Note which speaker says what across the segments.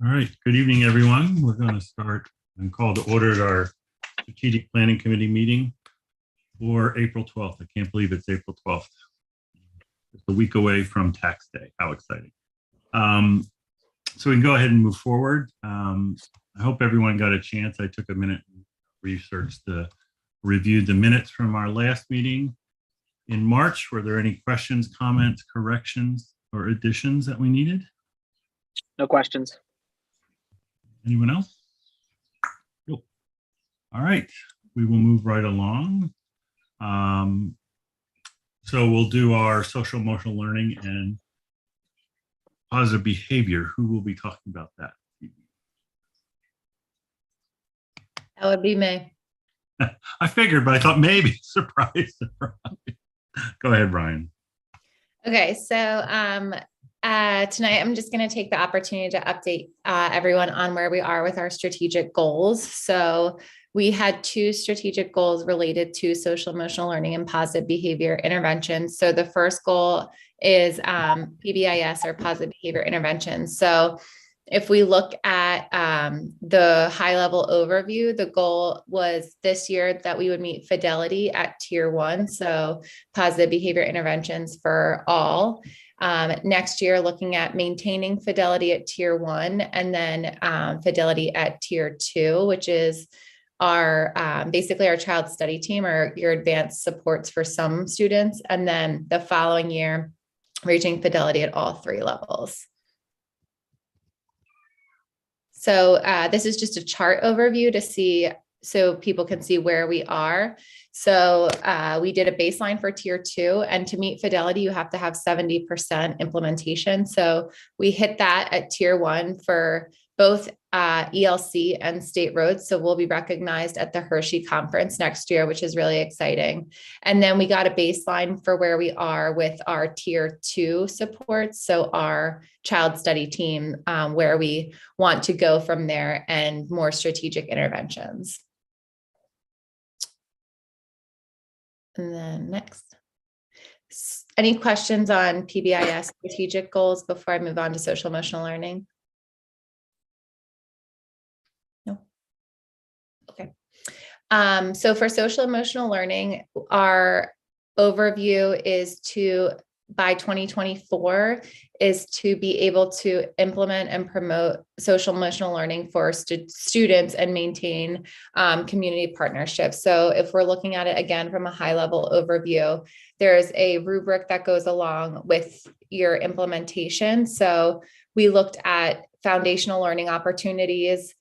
Speaker 1: All right, good evening, everyone. We're going to start and call to order our Strategic Planning Committee meeting for April 12th. I can't believe it's April 12th. It's a week away from tax day. How exciting. So we can go ahead and move forward. I hope everyone got a chance. I took a minute and reviewed the minutes from our last meeting in March. Were there any questions, comments, corrections, or additions that we needed?
Speaker 2: No questions.
Speaker 1: Anyone else? Cool. All right, we will move right along. So we'll do our social emotional learning and positive behavior. Who will be talking about that?
Speaker 3: That would be me.
Speaker 1: I figured, but I thought maybe surprise. Go ahead, Brian.
Speaker 3: Okay, so tonight I'm just going to take the opportunity to update everyone on where we are with our strategic goals. So we had two strategic goals related to social emotional learning and positive behavior interventions. So the first goal is PBIS, or positive behavior interventions. So if we look at the high level overview, the goal was this year that we would meet fidelity at tier 1. So positive behavior interventions for all. Next year, looking at maintaining fidelity at tier 1, and then fidelity at tier 2, which is our basically our child study team, or your advanced supports for some students. And then the following year, reaching fidelity at all 3 levels. So this is just a chart overview to see, so people can see where we are. So we did a baseline for tier 2, and to meet fidelity, you have to have 70% implementation. So we hit that at tier 1 for both ELC and state roads. So we'll be recognized at the Hershey conference next year, which is really exciting. And then we got a baseline for where we are with our tier 2 supports. So our child study team, where we want to go from there, and more strategic interventions. And then next, any questions on PBIS strategic goals before I move on to social emotional learning? No. Okay. So for social emotional learning, our overview is to, by 2024, is to be able to implement and promote social emotional learning for students and maintain community partnerships. So if we're looking at it again from a high level overview, there's a rubric that goes along with your implementation. So we looked at foundational learning opportunities,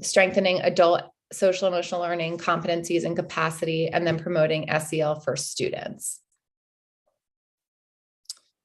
Speaker 3: strengthening adult social emotional learning competencies and capacity, and then promoting SEL for students.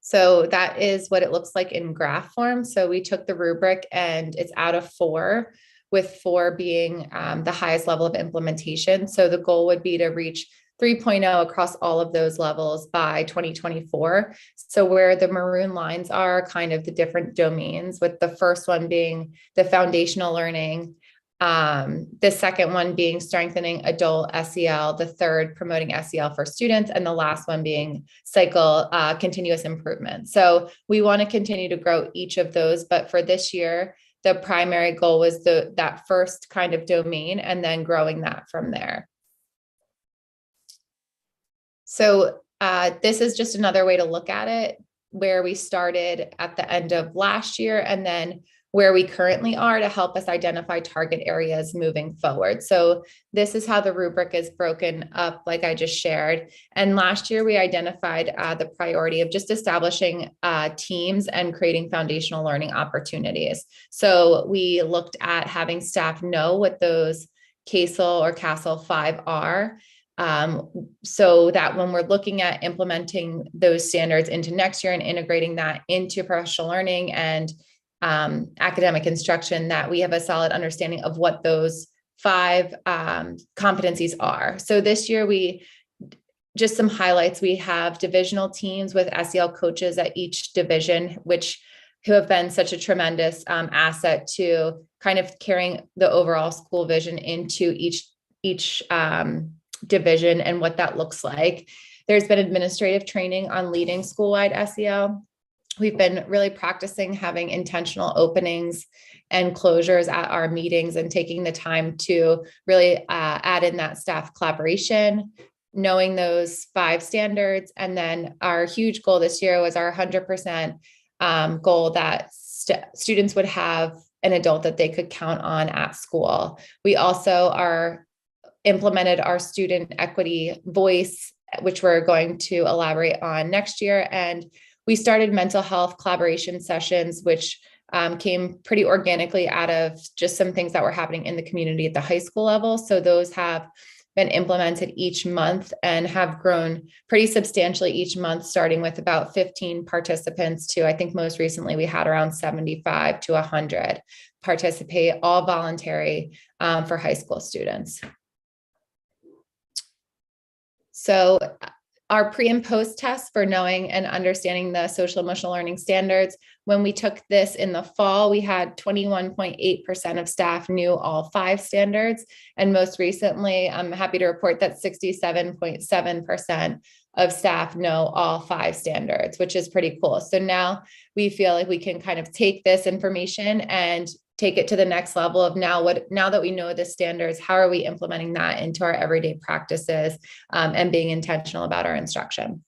Speaker 3: So that is what it looks like in graph form. So we took the rubric, and it's out of 4, with 4 being the highest level of implementation. So the goal would be to reach 3.0 across all of those levels by 2024. So where the maroon lines are kind of the different domains, with the first one being the foundational learning, the second one being strengthening adult SEL, the third promoting SEL for students, and the last one being cycle continuous improvement. So we want to continue to grow each of those, but for this year, the primary goal was that first kind of domain, and then growing that from there. So this is just another way to look at it, where we started at the end of last year, and then where we currently are, to help us identify target areas moving forward. So this is how the rubric is broken up, like I just shared. And last year we identified the priority of just establishing teams and creating foundational learning opportunities. So we looked at having staff know what those CASEL or CASEL 5 are, so that when we're looking at implementing those standards into next year and integrating that into professional learning and academic instruction, that we have a solid understanding of what those 5 competencies are. So this year, just some highlights, we have divisional teams with SEL coaches at each division, who have been such a tremendous asset to kind of carrying the overall school vision into each division and what that looks like. There's been administrative training on leading school-wide SEL. We've been really practicing having intentional openings and closures at our meetings and taking the time to really add in that staff collaboration, knowing those 5 standards. And then our huge goal this year was our 100% goal that students would have an adult that they could count on at school. We also implemented our student equity voice, which we're going to elaborate on next year. And we started mental health collaboration sessions, which came pretty organically out of just some things that were happening in the community at the high school level. So those have been implemented each month and have grown pretty substantially each month, starting with about 15 participants to, I think most recently we had around 75 to 100 participate, all voluntary for high school students. So our pre and post tests for knowing and understanding the social emotional learning standards. When we took this in the fall, we had 21.8% of staff knew all 5 standards. And most recently, I'm happy to report that 67.7% of staff know all 5 standards, which is pretty cool. So now we feel like we can kind of take this information and take it to the next level of now that we know the standards, how are we implementing that into our everyday practices and being intentional about our instruction.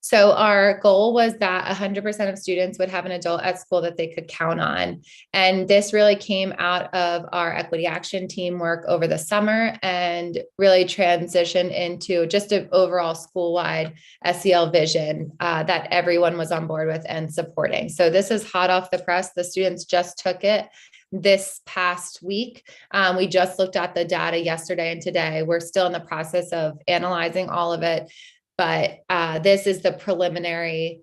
Speaker 3: So our goal was that 100% of students would have an adult at school that they could count on. And this really came out of our equity action team work over the summer and really transitioned into just an overall school-wide SEL vision that everyone was on board with and supporting. So this is hot off the press. The students just took it this past week. We just looked at the data yesterday and today. We're still in the process of analyzing all of it. But this is the preliminary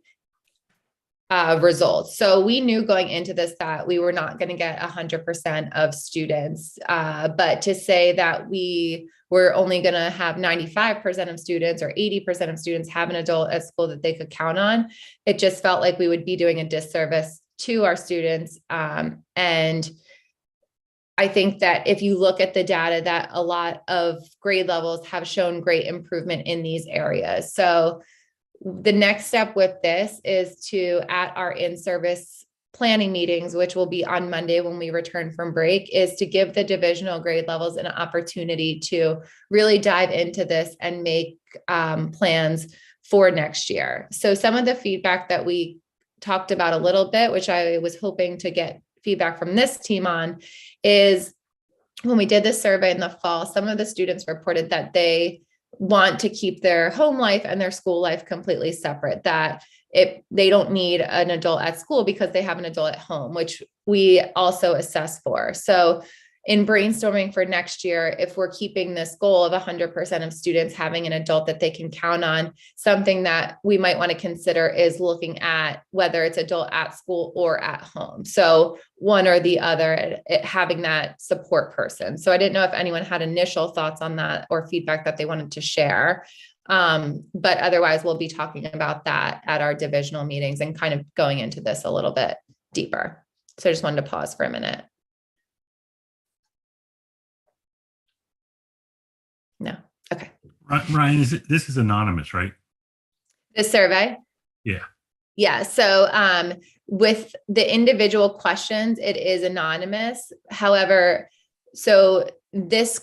Speaker 3: results. So we knew going into this that we were not going to get 100% of students, but to say that we were only going to have 95% of students or 80% of students have an adult at school that they could count on, it just felt like we would be doing a disservice to our students. And I think that if you look at the data, that a lot of grade levels have shown great improvement in these areas. So the next step with this is to, at our in-service planning meetings, which will be on Monday when we return from break, is to give the divisional grade levels an opportunity to really dive into this and make plans for next year. So some of the feedback that we talked about a little bit, which I was hoping to get feedback from this team on, is when we did this survey in the fall, some of the students reported that they want to keep their home life and their school life completely separate, that they don't need an adult at school because they have an adult at home, which we also assess for. So in brainstorming for next year, if we're keeping this goal of 100% of students having an adult that they can count on, something that we might want to consider is looking at whether it's adult at school or at home. So one or the other, having that support person. So I didn't know if anyone had initial thoughts on that or feedback that they wanted to share. But otherwise, we'll be talking about that at our divisional meetings and kind of going into this a little bit deeper. So I just wanted to pause for a minute. No. Okay.
Speaker 1: Ryan, this is anonymous, right?
Speaker 3: The survey?
Speaker 1: Yeah.
Speaker 3: Yeah. So with the individual questions, it is anonymous. However, so this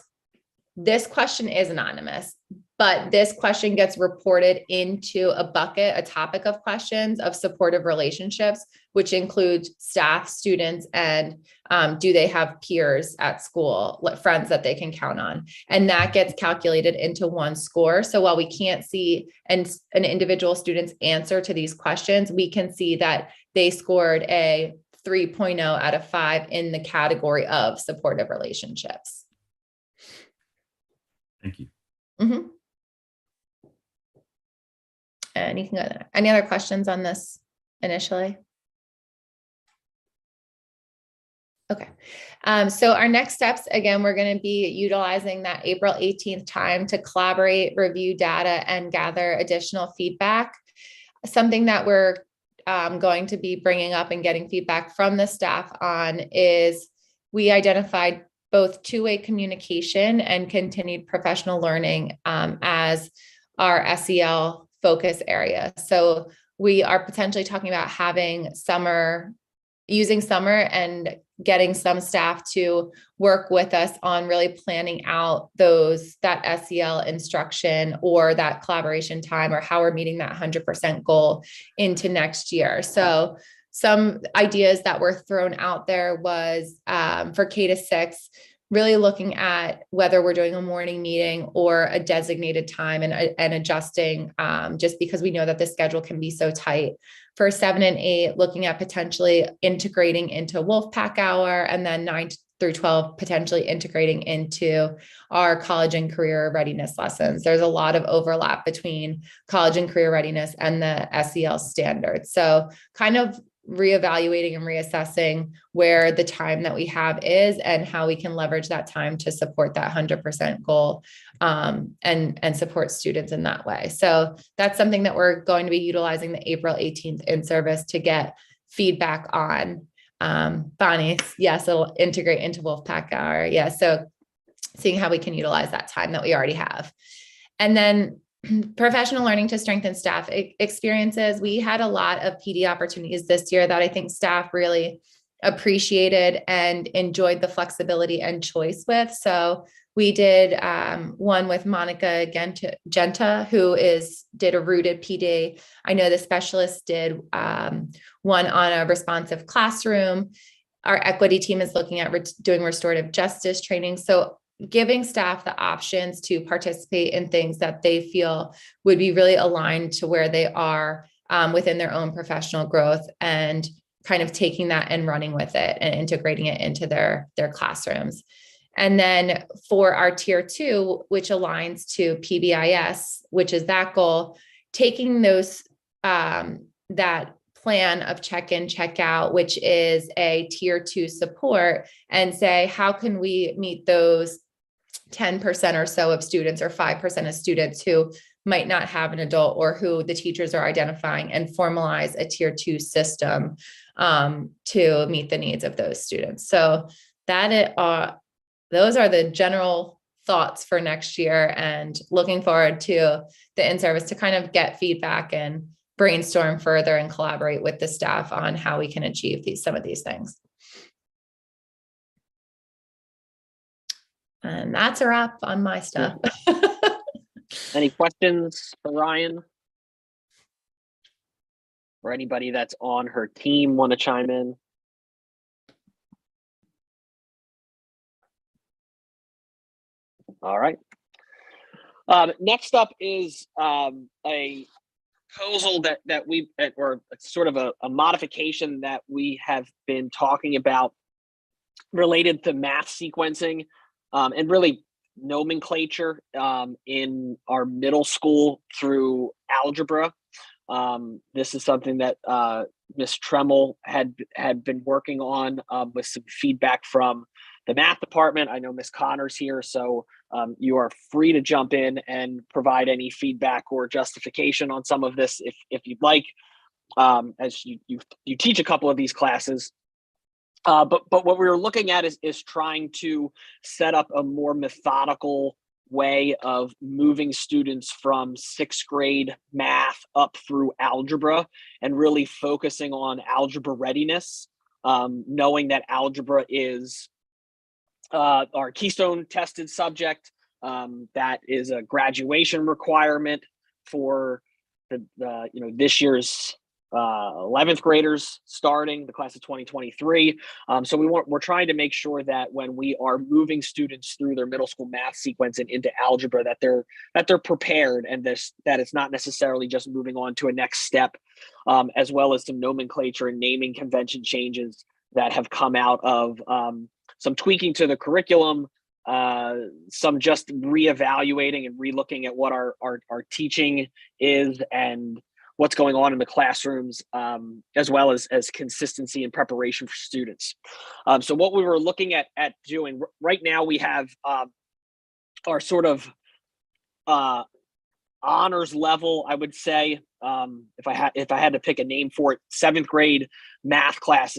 Speaker 3: question is anonymous, but this question gets reported into a bucket, a topic of questions of supportive relationships, which includes staff, students, and do they have peers at school, friends that they can count on? And that gets calculated into one score. So while we can't see an individual student's answer to these questions, we can see that they scored a 3.0 out of 5 in the category of supportive relationships.
Speaker 1: Thank you.
Speaker 3: Mm-hmm. And you can go there. Any other questions on this initially? Okay. So our next steps, again, we're going to be utilizing that April 18th time to collaborate, review data, and gather additional feedback. Something that we're going to be bringing up and getting feedback from the staff on is we identified both two-way communication and continued professional learning as our SEL focus area. So we are potentially talking about using summer and getting some staff to work with us on really planning out that SEL instruction or that collaboration time, or how we're meeting that 100% goal into next year. So some ideas that were thrown out there was for K-6, really looking at whether we're doing a morning meeting or a designated time, and adjusting, just because we know that the schedule can be so tight. For 7 and 8, looking at potentially integrating into Wolfpack hour, and then 9 through 12, potentially integrating into our college and career readiness lessons. There's a lot of overlap between college and career readiness and the SEL standards. So kind of reevaluating and reassessing where the time that we have is, and how we can leverage that time to support that 100% goal, and support students in that way. So that's something that we're going to be utilizing the April 18th in-service to get feedback on. Bonnie, yes, it'll integrate into Wolfpack hour. Yeah, so seeing how we can utilize that time that we already have. And then professional learning to strengthen staff experiences. We had a lot of PD opportunities this year that I think staff really appreciated and enjoyed the flexibility and choice with. So we did one with Monica Genta, who did a rooted PD. I know the specialist did one on a responsive classroom. Our equity team is looking at doing restorative justice training. So giving staff the options to participate in things that they feel would be really aligned to where they are within their own professional growth, and kind of taking that and running with it and integrating it into their classrooms. And then for our tier 2, which aligns to PBIS, which is that goal, taking those, that plan of check-in, check-out, which is a tier 2 support, and say, how can we meet those 10% or so of students, or 5% of students who might not have an adult, or who the teachers are identifying, and formalize a tier 2 system to meet the needs of those students. So those are the general thoughts for next year, and looking forward to the in-service to kind of get feedback and brainstorm further and collaborate with the staff on how we can achieve some of these things. And that's a wrap on my stuff.
Speaker 2: Any questions for Ryan? Or anybody that's on her team want to chime in? All right. Next up is a proposal that we, or sort of a modification that we have been talking about related to math sequencing, and really nomenclature in our middle school through algebra. This is something that Ms. Tremmel had been working on with some feedback from the math department. I know Ms. Connor's here, so you are free to jump in and provide any feedback or justification on some of this if you'd like, as you teach a couple of these classes. But what we were looking at is trying to set up a more methodical way of moving students from 6th grade math up through algebra, and really focusing on algebra readiness, knowing that algebra is our keystone tested subject. That is a graduation requirement for this year's 11th graders starting the class of 2023. So we're trying to make sure that when we are moving students through their middle school math sequence and into algebra, that they're prepared, and that it's not necessarily just moving on to a next step, as well as some nomenclature and naming convention changes that have come out of some tweaking to the curriculum, some just reevaluating and relooking at what our teaching is and what's going on in the classrooms, as well as consistency and preparation for students. So what we were looking at doing right now, we have our sort of honors level, I would say, if I had to pick a name for it, 7th grade math class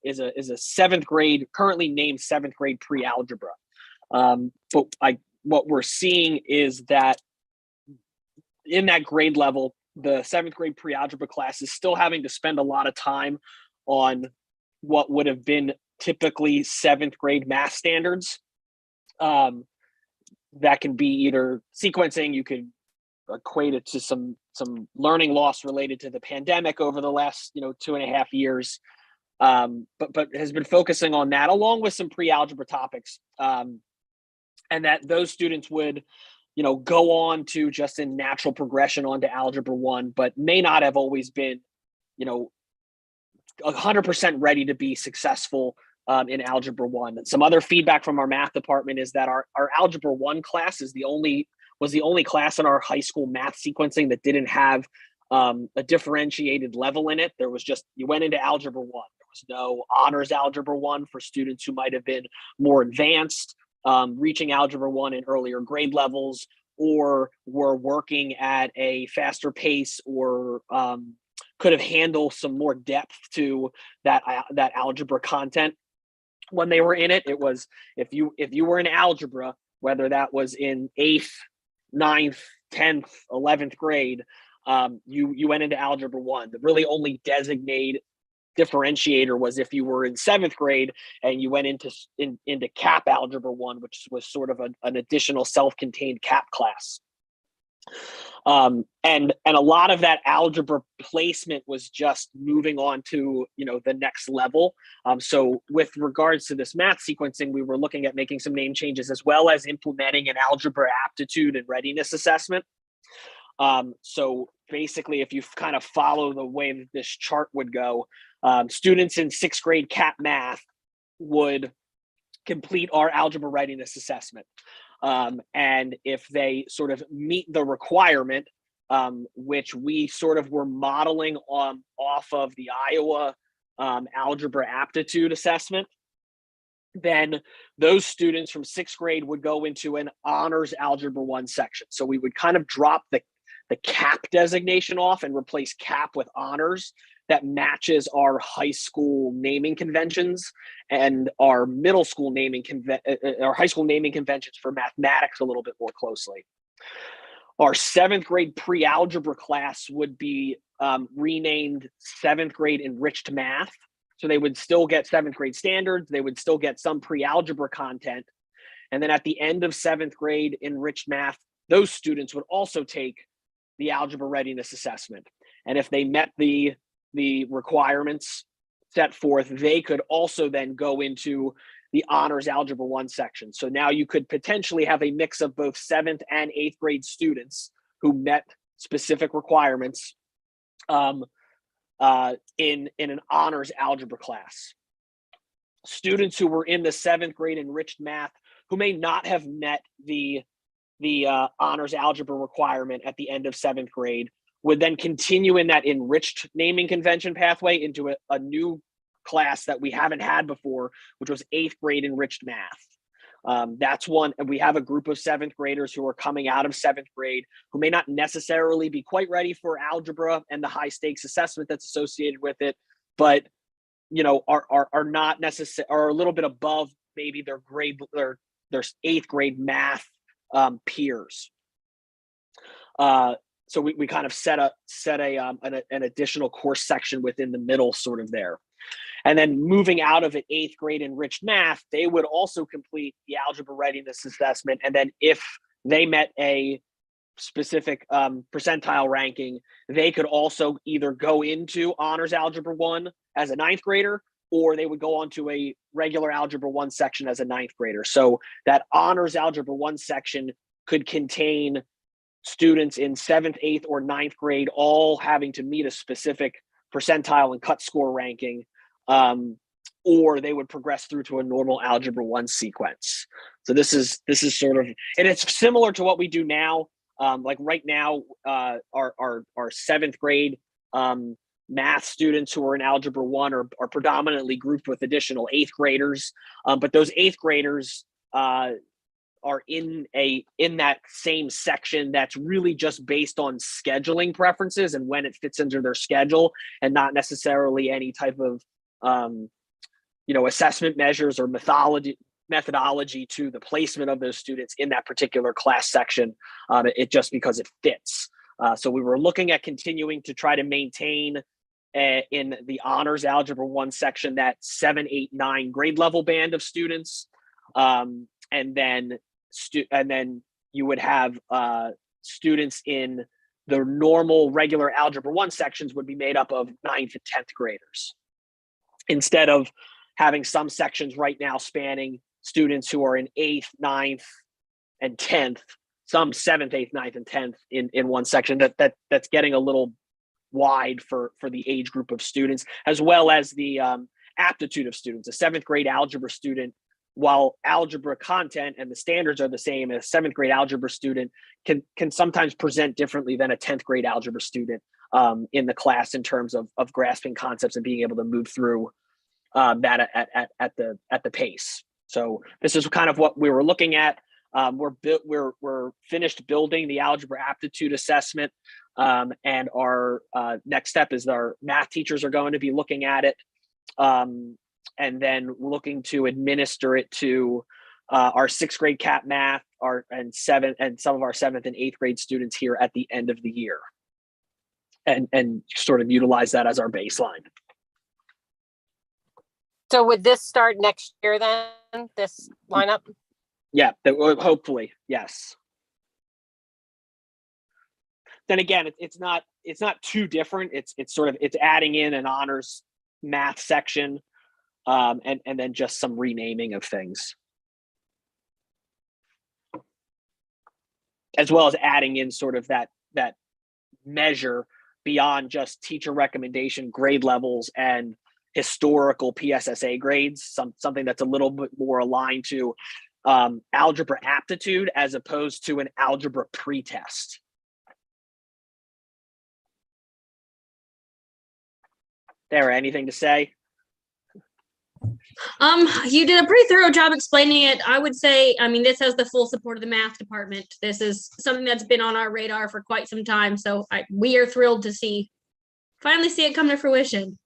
Speaker 2: is a 7th grade, currently named 7th grade pre-algebra. But what we're seeing is that in that grade level, the 7th grade pre-algebra class is still having to spend a lot of time on what would have been typically 7th grade math standards. That can be either sequencing, you could equate it to some learning loss related to the pandemic over the last 2.5 years, but has been focusing on that along with some pre-algebra topics, and that those students would go on to just in natural progression onto Algebra 1, but may not have always been 100% ready to be successful in Algebra 1. And some other feedback from our math department is that our Algebra 1 class was the only class in our high school math sequencing that didn't have a differentiated level in it. There was just, you went into Algebra 1. There was no honors Algebra 1 for students who might have been more advanced, reaching Algebra 1 in earlier grade levels, or were working at a faster pace, or could have handled some more depth to that algebra content when they were in it. It was, if you were in algebra, whether that was in 8th, 9th, 10th, 11th grade, you went into Algebra 1. The really only designated differentiator was if you were in 7th grade and you went into CAP Algebra 1, which was sort of an additional self-contained CAP class. And a lot of that algebra placement was just moving on to the next level. So with regards to this math sequencing, we were looking at making some name changes as well as implementing an algebra aptitude and readiness assessment. So basically, if you kind of follow the way that this chart would go, students in 6th grade CAP math would complete our algebra readiness assessment. And if they sort of meet the requirement, which we sort of were modeling off of the Iowa algebra aptitude assessment, then those students from 6th grade would go into an honors Algebra 1 section. So we would kind of drop the CAP designation off and replace CAP with honors. That matches our high school naming conventions and our middle school our high school naming conventions for mathematics a little bit more closely. Our 7th grade pre-algebra class would be renamed 7th grade enriched math. So they would still get 7th grade standards. They would still get some pre-algebra content. And then at the end of 7th grade enriched math, those students would also take the algebra readiness assessment. And if they met the requirements set forth, they could also then go into the honors Algebra 1 section. So now you could potentially have a mix of both 7th and 8th grade students who met specific requirements in an honors algebra class. Students who were in the 7th grade enriched math who may not have met the honors algebra requirement at the end of 7th grade would then continue in that enriched naming convention pathway into a new class that we haven't had before, which was 8th grade enriched math. That's one, and we have a group of 7th graders who are coming out of 7th grade who may not necessarily be quite ready for algebra and the high stakes assessment that's associated with it, but are not necessarily, are a little bit above maybe their grade, their 8th grade math peers. So we kind of set an additional course section within the middle sort of there. And then moving out of it 8th grade enriched math, they would also complete the algebra readiness assessment. And then if they met a specific percentile ranking, they could also either go into honors Algebra 1 as a 9th grader, or they would go on to a regular Algebra 1 section as a 9th grader. So that honors Algebra 1 section could contain students in 7th, 8th, or 9th grade all having to meet a specific percentile and cut score ranking, or they would progress through to a normal Algebra 1 sequence. So this is sort of, and it's similar to what we do now. Like right now, our 7th grade math students who are in Algebra 1 are predominantly grouped with additional 8th graders, but those 8th graders are in that same section that's really just based on scheduling preferences and when it fits into their schedule, and not necessarily any type of assessment measures or methodology to the placement of those students in that particular class section. It just because it fits. So we were looking at continuing to try to maintain in the honors algebra 1 section that 7, 8, 9 grade level band of students, and then you would have students in the normal regular algebra 1 sections would be made up of 9th and 10th graders, instead of having some sections right now spanning students who are in 8th, 9th, and 10th, some 7th, 8th, 9th, and 10th in one section. That's getting a little wide for the age group of students, as well as the aptitude of students. A 7th grade algebra student, while algebra content and the standards are the same, a 7th grade algebra student can sometimes present differently than a 10th grade algebra student in the class in terms of grasping concepts and being able to move through that at the pace. So this is kind of what we were looking at. We're finished building the algebra aptitude assessment, and our next step is our math teachers are going to be looking at it, and then looking to administer it to our 6th grade CAP math, and some of our 7th and 8th grade students here at the end of the year, and sort of utilize that as our baseline.
Speaker 4: So would this start next year then, this lineup?
Speaker 2: Yeah, hopefully, yes. Then again, it's not too different. It's adding in an honors math section, and then just some renaming of things, as well as adding in sort of that measure beyond just teacher recommendation grade levels and historical PSSA grades, something that's a little bit more aligned to algebra aptitude as opposed to an algebra pretest. Sarah, anything to say?
Speaker 5: You did a pretty thorough job explaining it. I would say, I mean, this has the full support of the math department. This is something that's been on our radar for quite some time. So we are thrilled to finally see it come to fruition.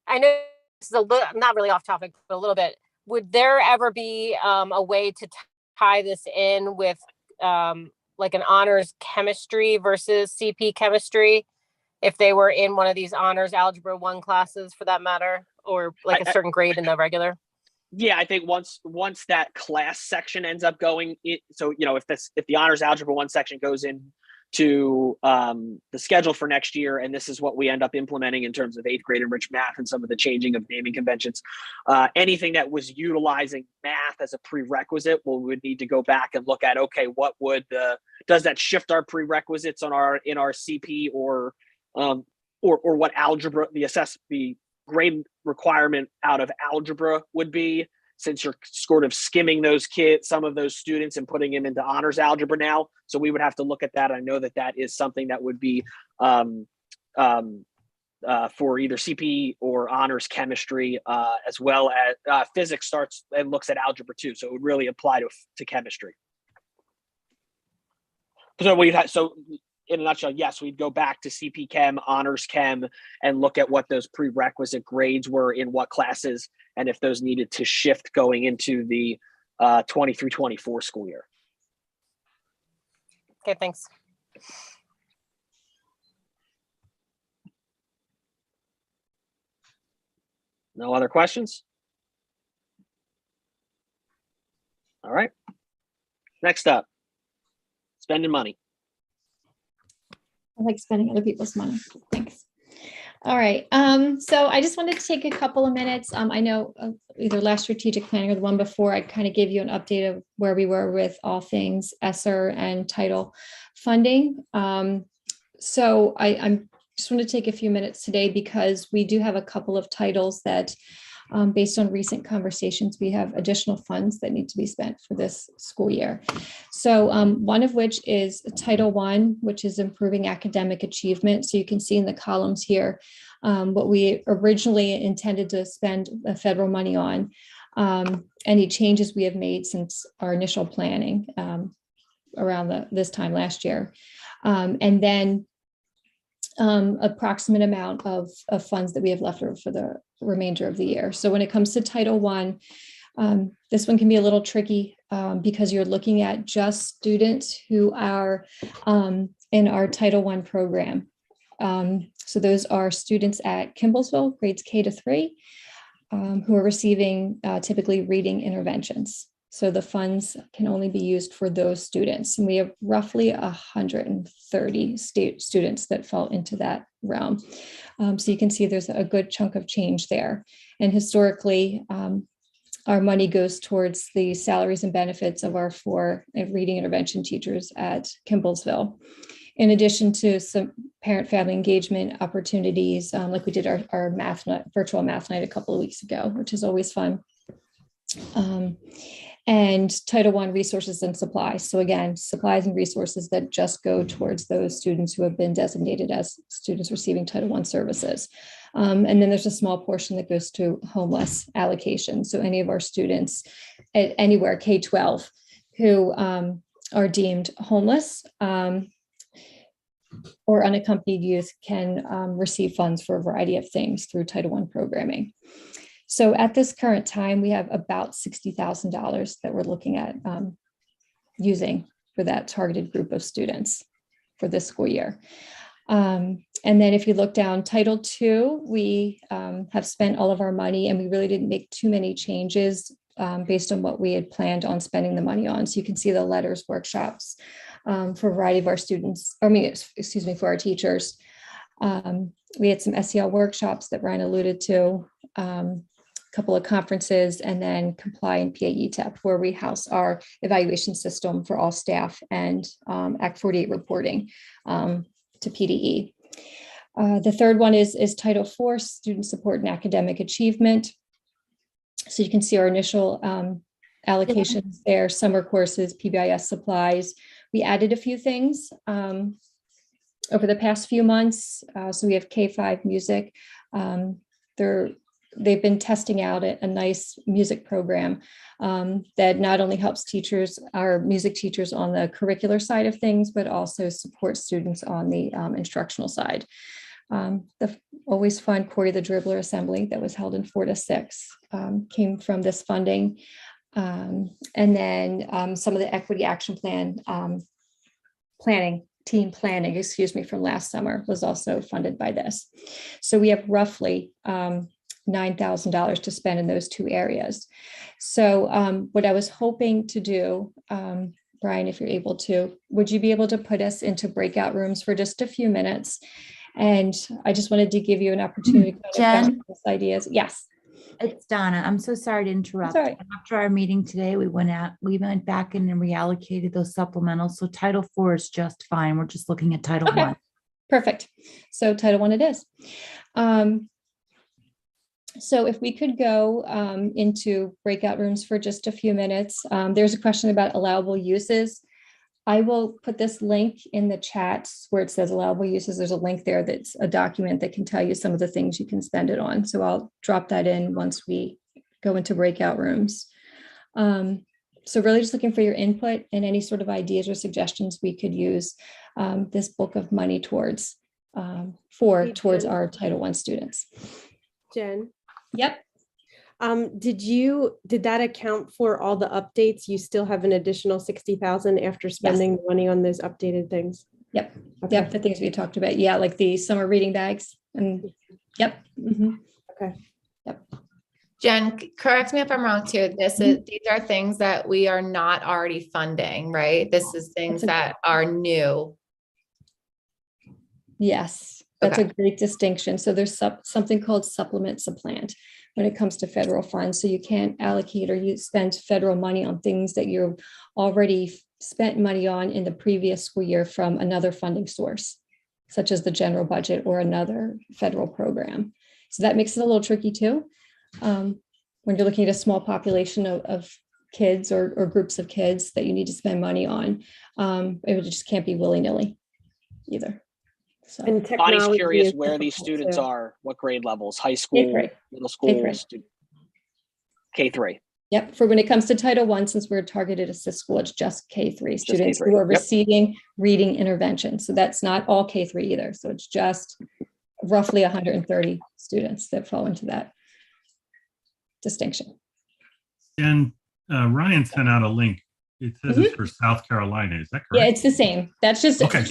Speaker 4: I know this is a little, not really off topic, but a little bit. Would there ever be a way to tie this in with like an honors chemistry versus CP chemistry, if they were in one of these honors algebra 1 classes for that matter, or like a certain grade in the regular?
Speaker 2: Yeah, I think once that class section ends up going, so if the honors algebra 1 section goes in to the schedule for next year, and this is what we end up implementing in terms of 8th grade enriched math and some of the changing of naming conventions, anything that was utilizing math as a prerequisite, we would need to go back and look at, okay, what does that shift our prerequisites in our CP, or what algebra the grade requirement out of algebra would be, since you're sort of skimming some of those students and putting them into honors algebra now. So we would have to look at that. I know that is something that would be for either CP or honors chemistry, as well as physics starts and looks at algebra too. So it would really apply to chemistry. So in a nutshell, yes, we'd go back to CP Chem, Honors Chem, and look at what those prerequisite grades were in what classes, and if those needed to shift going into the 23-24 school year.
Speaker 4: Okay, thanks.
Speaker 2: No other questions? All right. Next up, spending money.
Speaker 3: I like spending other people's money. Thanks. All right. So I just wanted to take a couple of minutes. I know either last strategic planning or the one before, I kind of gave you an update of where we were with all things ESSER and title funding. So I just want to take a few minutes today because we do have a couple of titles that, based on recent conversations, we have additional funds that need to be spent for this school year. So one of which is Title I, which is improving academic achievement. So you can see in the columns here what we originally intended to spend federal money on, any changes we have made since our initial planning around this time last year. And then approximate amount of funds that we have left over for the remainder of the year. So when it comes to Title I, this one can be a little tricky
Speaker 6: because you're looking at just students who are in our Title I program. So those are students at Kimblesville, grades K to 3, who are receiving typically reading interventions. So the funds can only be used for those students. And we have roughly 130 students that fall into that realm. So you can see there's a good chunk of change there. And historically, our money goes towards the salaries and benefits of our 4 reading intervention teachers at Kimblesville. In addition to some parent-family engagement opportunities, like we did our math night, virtual math night a couple of weeks ago, which is always fun. And Title I resources and supplies. So again, supplies and resources that just go towards those students who have been designated as students receiving Title I services. And then there's a small portion that goes to homeless allocation. So any of our students at anywhere K-12 who are deemed homeless or unaccompanied youth can receive funds for a variety of things through Title I programming. So at this current time, we have about $60,000 that we're looking at using for that targeted group of students for this school year. And then if you look down Title II, we have spent all of our money, and we really didn't make too many changes based on what we had planned on spending the money on. So you can see the letters workshops for a variety of our students, for our teachers. We had some SEL workshops that Ryan alluded to, couple of conferences, and then Comply and PAE-TEP, where we house our evaluation system for all staff and Act 48 reporting to PDE. The third one is Title IV, student support and academic achievement. So you can see our initial allocations there, summer courses, PBIS supplies. We added a few things over the past few months. So we have K-5 music. They've been testing out a nice music program that not only helps teachers, our music teachers, on the curricular side of things, but also supports students on the instructional side. The always fun Corey the Dribbler assembly that was held in 4 to 6 came from this funding. And then some of the equity action plan team planning, from last summer was also funded by this. So we have roughly $9,000 to spend in those 2 areas. So what I was hoping to do, Brian, if you're able to, would you be able to put us into breakout rooms for just a few minutes? And I just wanted to give you an opportunity to
Speaker 7: Jen,
Speaker 6: bounce ideas. Yes.
Speaker 7: It's Donna. I'm so sorry to interrupt.
Speaker 6: That's all right.
Speaker 7: After our meeting today, we went back in and reallocated those supplementals. So Title IV is just fine. We're just looking at Title
Speaker 6: Okay.
Speaker 7: I.
Speaker 6: Perfect. So Title I it is. So if we could go into breakout rooms for just a few minutes. There's a question about allowable uses. I will put this link in the chat where it says allowable uses. There's a link there that's a document that can tell you some of the things you can spend it on. So I'll drop that in once we go into breakout rooms. So really just looking for your input and any sort of ideas or suggestions we could use this bulk of money towards our Title I students.
Speaker 8: Jen,
Speaker 6: Yep.
Speaker 8: did that account for all the updates? You still have an additional 60,000 after spending money on those updated things?
Speaker 6: Yep.
Speaker 8: Okay.
Speaker 6: Yep. The things we talked about. Yeah. Like the summer reading bags and yep. Mhm.
Speaker 8: Okay.
Speaker 6: Yep.
Speaker 3: Jen, correct me if I'm wrong too. These are things that we are not already funding, right? This is things that are new.
Speaker 6: Yes. That's
Speaker 3: Okay.
Speaker 6: a great distinction. So there's something called supplement supplant when it comes to federal funds. So you can't allocate or you spend federal money on things that you've already spent money on in the previous school year from another funding source, such as the general budget or another federal program. So that makes it a little tricky too. When you're looking at a small population of kids or groups of kids that you need to spend money on, it just can't be willy-nilly either. So
Speaker 8: And
Speaker 2: Bonnie's
Speaker 8: technology
Speaker 2: curious
Speaker 8: is
Speaker 2: where these
Speaker 8: difficult,
Speaker 2: students
Speaker 8: too.
Speaker 2: are, what grade levels, high school,
Speaker 6: grade.
Speaker 2: middle school,
Speaker 6: grade.
Speaker 2: K-3.
Speaker 6: Yep, for when it comes to Title I, since we're targeted assist school, it's just K-3 students
Speaker 2: K3,
Speaker 6: who are
Speaker 2: yep.
Speaker 6: receiving reading intervention. So that's not all K-3 either. So it's just roughly 130 students that fall into that distinction.
Speaker 1: And Ryan sent out a link. It says it's for South Carolina. Is that
Speaker 6: Yeah,
Speaker 1: correct?
Speaker 6: it's the same. That's just,
Speaker 1: Okay,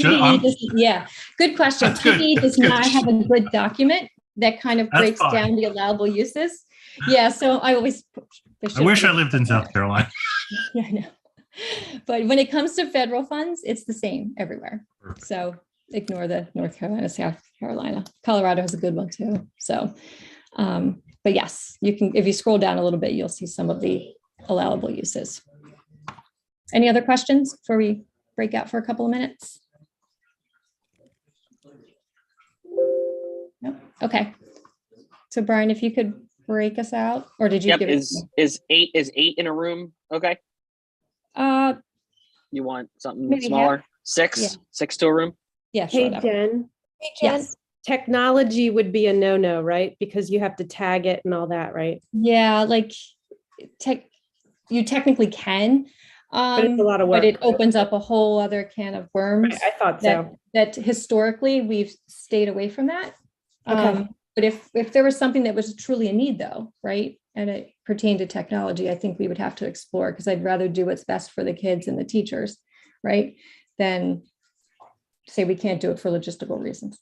Speaker 6: yeah, good question.
Speaker 1: That's good.
Speaker 6: TDE does
Speaker 1: That's good.
Speaker 6: not have a good document that kind of
Speaker 1: That's
Speaker 6: breaks
Speaker 1: fine.
Speaker 6: down the allowable uses. Yeah, so I always.
Speaker 1: I wish I lived in South Carolina.
Speaker 6: Yeah, I know. But when it comes to federal funds, it's the same everywhere.
Speaker 1: Perfect.
Speaker 6: So ignore the North Carolina, South Carolina. Colorado has a good one too. So, but yes, you can, if you scroll down a little bit, you'll see some of the allowable uses. Any other questions before we break out for a couple of minutes? No? Okay. So Brian, if you could break us out, or did you
Speaker 2: Yep.
Speaker 6: give
Speaker 2: Is eight in a room? Okay.
Speaker 6: it?
Speaker 2: You want something
Speaker 6: Maybe
Speaker 2: smaller?
Speaker 6: half.
Speaker 2: Six?
Speaker 6: Yeah.
Speaker 2: 6 to a room?
Speaker 6: Yeah, sure.
Speaker 8: Hey,
Speaker 6: that-
Speaker 8: Jen,
Speaker 6: Yes.
Speaker 8: technology would be a no-no, right? Because you have to tag it and all that, right?
Speaker 6: Yeah, like you technically can,
Speaker 8: But it's a lot of
Speaker 6: but it
Speaker 8: work.
Speaker 6: opens up a whole other can of worms
Speaker 8: I thought so.
Speaker 6: that historically we've stayed away from that.
Speaker 8: Okay.
Speaker 6: But if there was something that was truly a need though, right? And it pertained to technology, I think we would have to explore, because I'd rather do what's best for the kids and the teachers, right? Than say we can't do it for logistical reasons.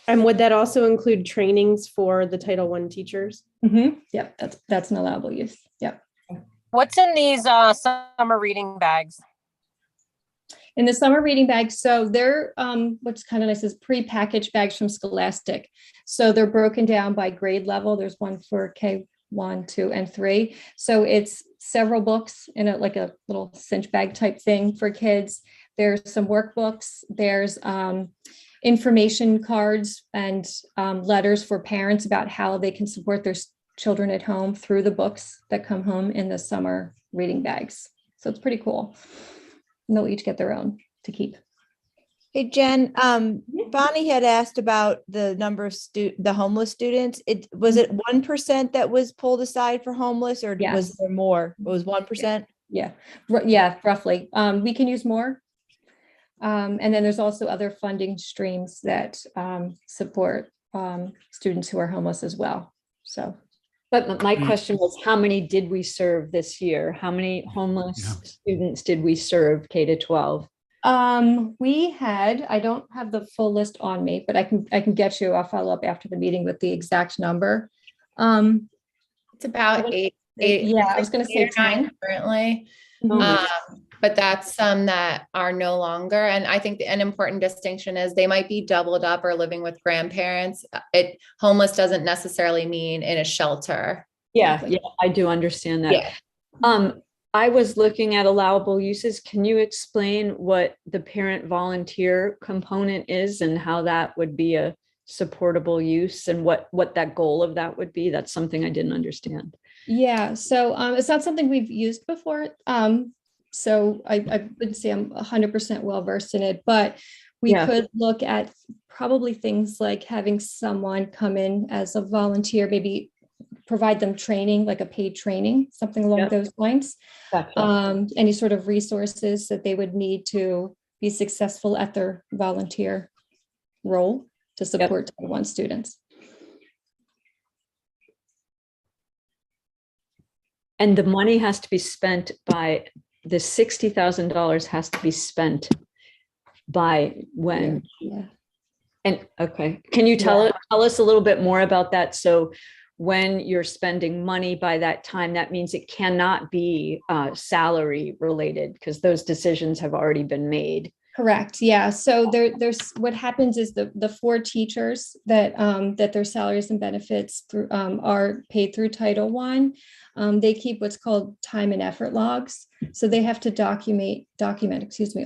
Speaker 8: And would that also include trainings for the Title I teachers?
Speaker 6: Yep, that's an allowable use. Yep.
Speaker 4: What's in these summer reading bags?
Speaker 6: In the summer reading bags, so they're what's kind of nice is pre-packaged bags from Scholastic. So they're broken down by grade level. There's one for K1, 2, and 3. So it's several books in like a little cinch bag type thing for kids. There's some workbooks. There's information cards and letters for parents about how they can support their children at home through the books that come home in the summer reading bags. So it's pretty cool. And they'll each get their own to keep.
Speaker 9: Hey, Jen, Bonnie had asked about the number of the homeless students. Was it 1% that was pulled aside for homeless, or
Speaker 6: Yes.
Speaker 9: was there more? It was 1%?
Speaker 6: Yeah, yeah, roughly. We can use more. And then there's also other funding streams that support students who are homeless as well. So.
Speaker 10: But my question was, how many did we serve this year? How many homeless students did we serve K to 12?
Speaker 6: We had, I don't have the full list on me, but I can get you, I'll follow up after the meeting with the exact number.
Speaker 3: It's about eight.
Speaker 6: Yeah, I was going to say
Speaker 3: 9
Speaker 6: 10
Speaker 3: currently.
Speaker 10: Oh,
Speaker 3: But that's some that are no longer. And I think an important distinction is they might be doubled up or living with grandparents. Homeless doesn't necessarily mean in a shelter.
Speaker 10: yeah, I do understand that.
Speaker 3: Yeah.
Speaker 10: I was looking at allowable uses. Can you explain what the parent volunteer component is and how that would be a supportable use, and what that goal of that would be? That's something I didn't understand.
Speaker 6: Yeah, so it's not something we've used before. So I wouldn't say I'm 100% well versed in it, but we could look at probably things like having someone come in as a volunteer, maybe provide them training, like a paid training, something along those lines.
Speaker 10: Gotcha.
Speaker 6: Any sort of resources that they would need to be successful at their volunteer role to support Title I students.
Speaker 10: And the money has to be spent by, the $60,000 has to be spent by when?
Speaker 6: Yeah.
Speaker 10: And okay, can you tell us a little bit more about that? So when you're spending money by that time, that means it cannot be salary related, because those decisions have already been made.
Speaker 6: Correct. Yeah. So there's what happens is the 4 teachers that their salaries and benefits through are paid through Title I. They keep what's called time and effort logs. So they have to document,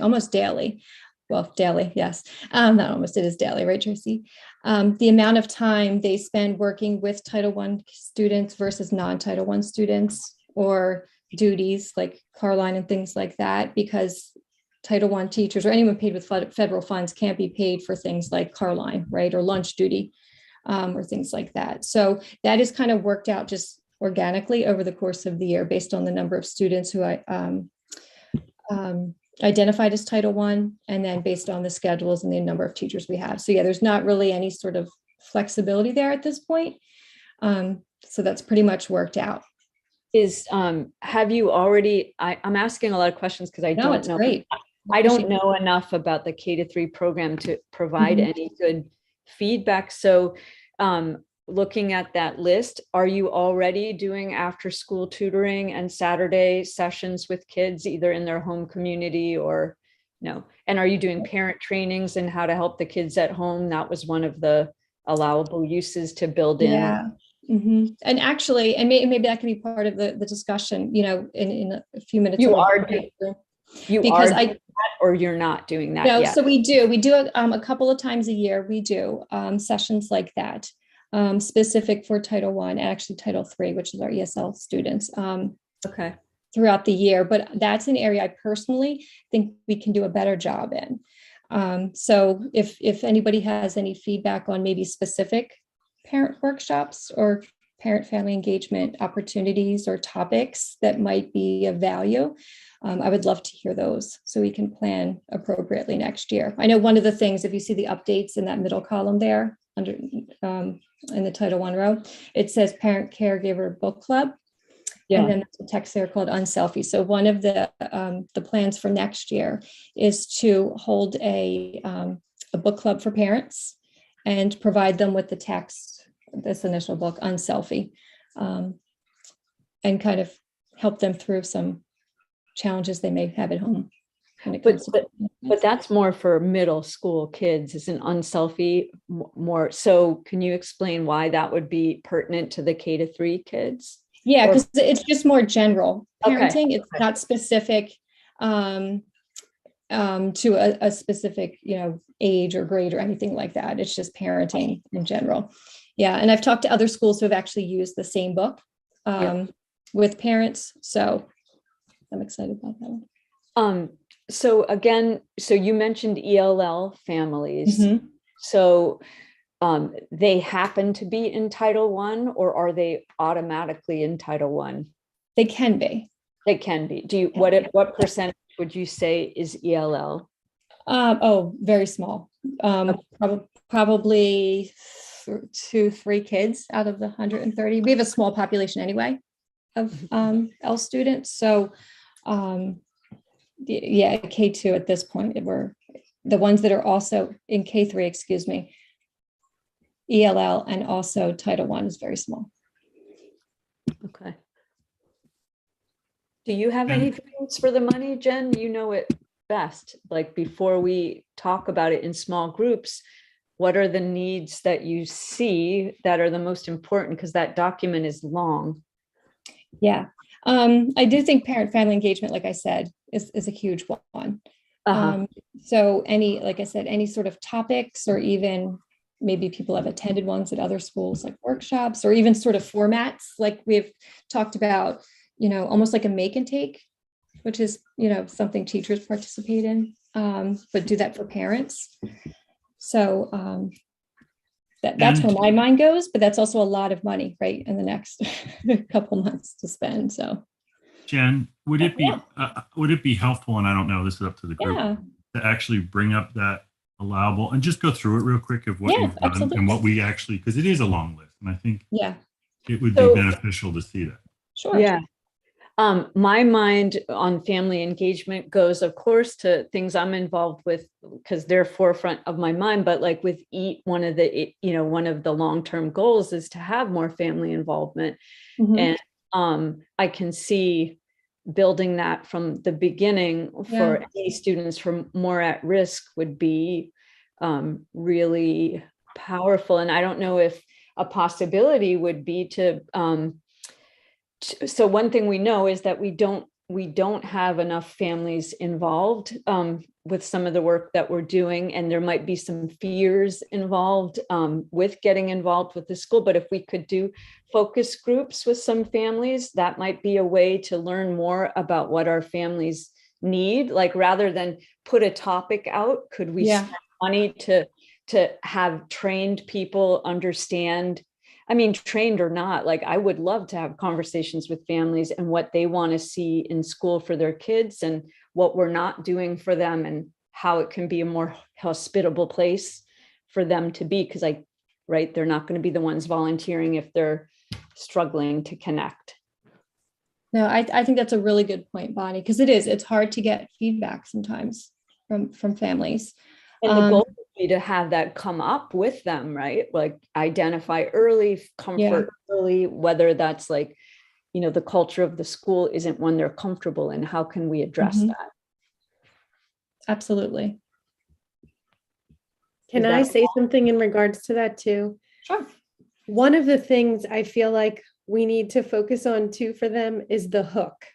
Speaker 6: almost daily. Well, daily, yes. Not almost, it is daily, right, Tracy? The amount of time they spend working with Title I students versus non-Title I students, or duties like car line and things like that, because Title I teachers or anyone paid with federal funds can't be paid for things like car line, right, or lunch duty, or things like that. So that is kind of worked out just organically over the course of the year based on the number of students who I identified as Title I, and then based on the schedules and the number of teachers we have. So yeah, there's not really any sort of flexibility there at this point. So that's pretty much worked out.
Speaker 10: Have you already, I'm asking a lot of questions because I
Speaker 3: No,
Speaker 10: don't
Speaker 3: it's
Speaker 10: know.
Speaker 3: great.
Speaker 10: I don't know enough about the K-3 program to provide
Speaker 3: Mhm.
Speaker 10: any good feedback. So looking at that list, are you already doing after school tutoring and Saturday sessions with kids either in their home community or no? And are you doing parent trainings and how to help the kids at home? That was one of the allowable uses to build in.
Speaker 6: Yeah. And actually, and maybe that can be part of the discussion, in a few minutes.
Speaker 10: You
Speaker 6: on
Speaker 10: are
Speaker 6: the-
Speaker 10: doing- You
Speaker 6: because
Speaker 10: are doing that, or you're not doing that
Speaker 6: No,
Speaker 10: yet?
Speaker 6: so we do a couple of times a year. We do sessions like that, specific for Title I, actually Title III, which is our ESL students.
Speaker 10: Okay.
Speaker 6: Throughout the year, but that's an area I personally think we can do a better job in. So if anybody has any feedback on maybe specific parent workshops or parent family engagement opportunities or topics that might be of value, I would love to hear those so we can plan appropriately next year. I know one of the things, if you see the updates in that middle column there under in the Title I row, it says parent caregiver book club.
Speaker 10: Yeah.
Speaker 6: And then there's a text there called Unselfie. So one of the plans for next year is to hold a book club for parents and provide them with the text, this initial book, Unselfie, and kind of help them through some challenges they may have at home.
Speaker 10: But that's more for middle school kids, isn't Unselfie more? So can you explain why that would be pertinent to the K-3 kids?
Speaker 6: Yeah, because it's just more general parenting.
Speaker 10: Okay.
Speaker 6: It's not specific to a specific, age or grade or anything like that. It's just parenting in general. Yeah, and I've talked to other schools who have actually used the same book with parents. So I'm excited about that one.
Speaker 10: So again, so you mentioned ELL families.
Speaker 6: Mhm.
Speaker 10: So they happen to be in Title I, or are they automatically in Title I?
Speaker 6: They can be.
Speaker 10: They can be. What percentage would you say is ELL?
Speaker 6: Very small. Probably 2-3 kids out of the 130. We have a small population anyway of L students. So yeah, K2 at this point, we're the ones that are also in K3, excuse me, ELL and also Title I is very small.
Speaker 10: Okay. Do you have any feelings for the money, Jen? You know it best. Like before we talk about it in small groups, what are the needs that you see that are the most important? Because that document is long.
Speaker 6: Yeah. I do think parent family engagement, like I said, is a huge one. So like I said, any sort of topics, or even maybe people have attended ones at other schools, like workshops, or even sort of formats, like we've talked about, almost like a make and take, which is, something teachers participate in, but do that for parents. So that's where my mind goes, but that's also a lot of money, right, in the next couple months to spend. So,
Speaker 1: Jen, would it be helpful, and I don't know, this is up to the group, to actually bring up that allowable and just go through it real quick of what you've done
Speaker 6: absolutely.
Speaker 1: and what we actually, because it is a long list, and I think it would
Speaker 10: So,
Speaker 1: be beneficial to see that.
Speaker 6: Sure.
Speaker 10: Yeah. My mind on family engagement goes, of course, to things I'm involved with because they're forefront of my mind. But like with EAT, one of the long-term goals is to have more family involvement. And I can see building that from the beginning for any students from more at risk would be really powerful. And I don't know if a possibility would be to so one thing we know is that we don't have enough families involved with some of the work that we're doing, and there might be some fears involved with getting involved with the school. But if we could do focus groups with some families, that might be a way to learn more about what our families need. Like rather than put a topic out, could we spend money to have trained people understand? I mean, trained or not, like I would love to have conversations with families and what they want to see in school for their kids and what we're not doing for them and how it can be a more hospitable place for them to be. Because they're not going to be the ones volunteering if they're struggling to connect.
Speaker 6: No, I think that's a really good point, Bonnie, because it's hard to get feedback sometimes from families.
Speaker 10: And the goal would be to have that come up with them, right? Like identify early, comfort early, whether that's like, you know, the culture of the school isn't one they're comfortable in. How can we address that?
Speaker 6: Absolutely.
Speaker 8: Can I say something in regards to that too?
Speaker 6: Sure.
Speaker 8: One of the things I feel like we need to focus on too for them is the hook.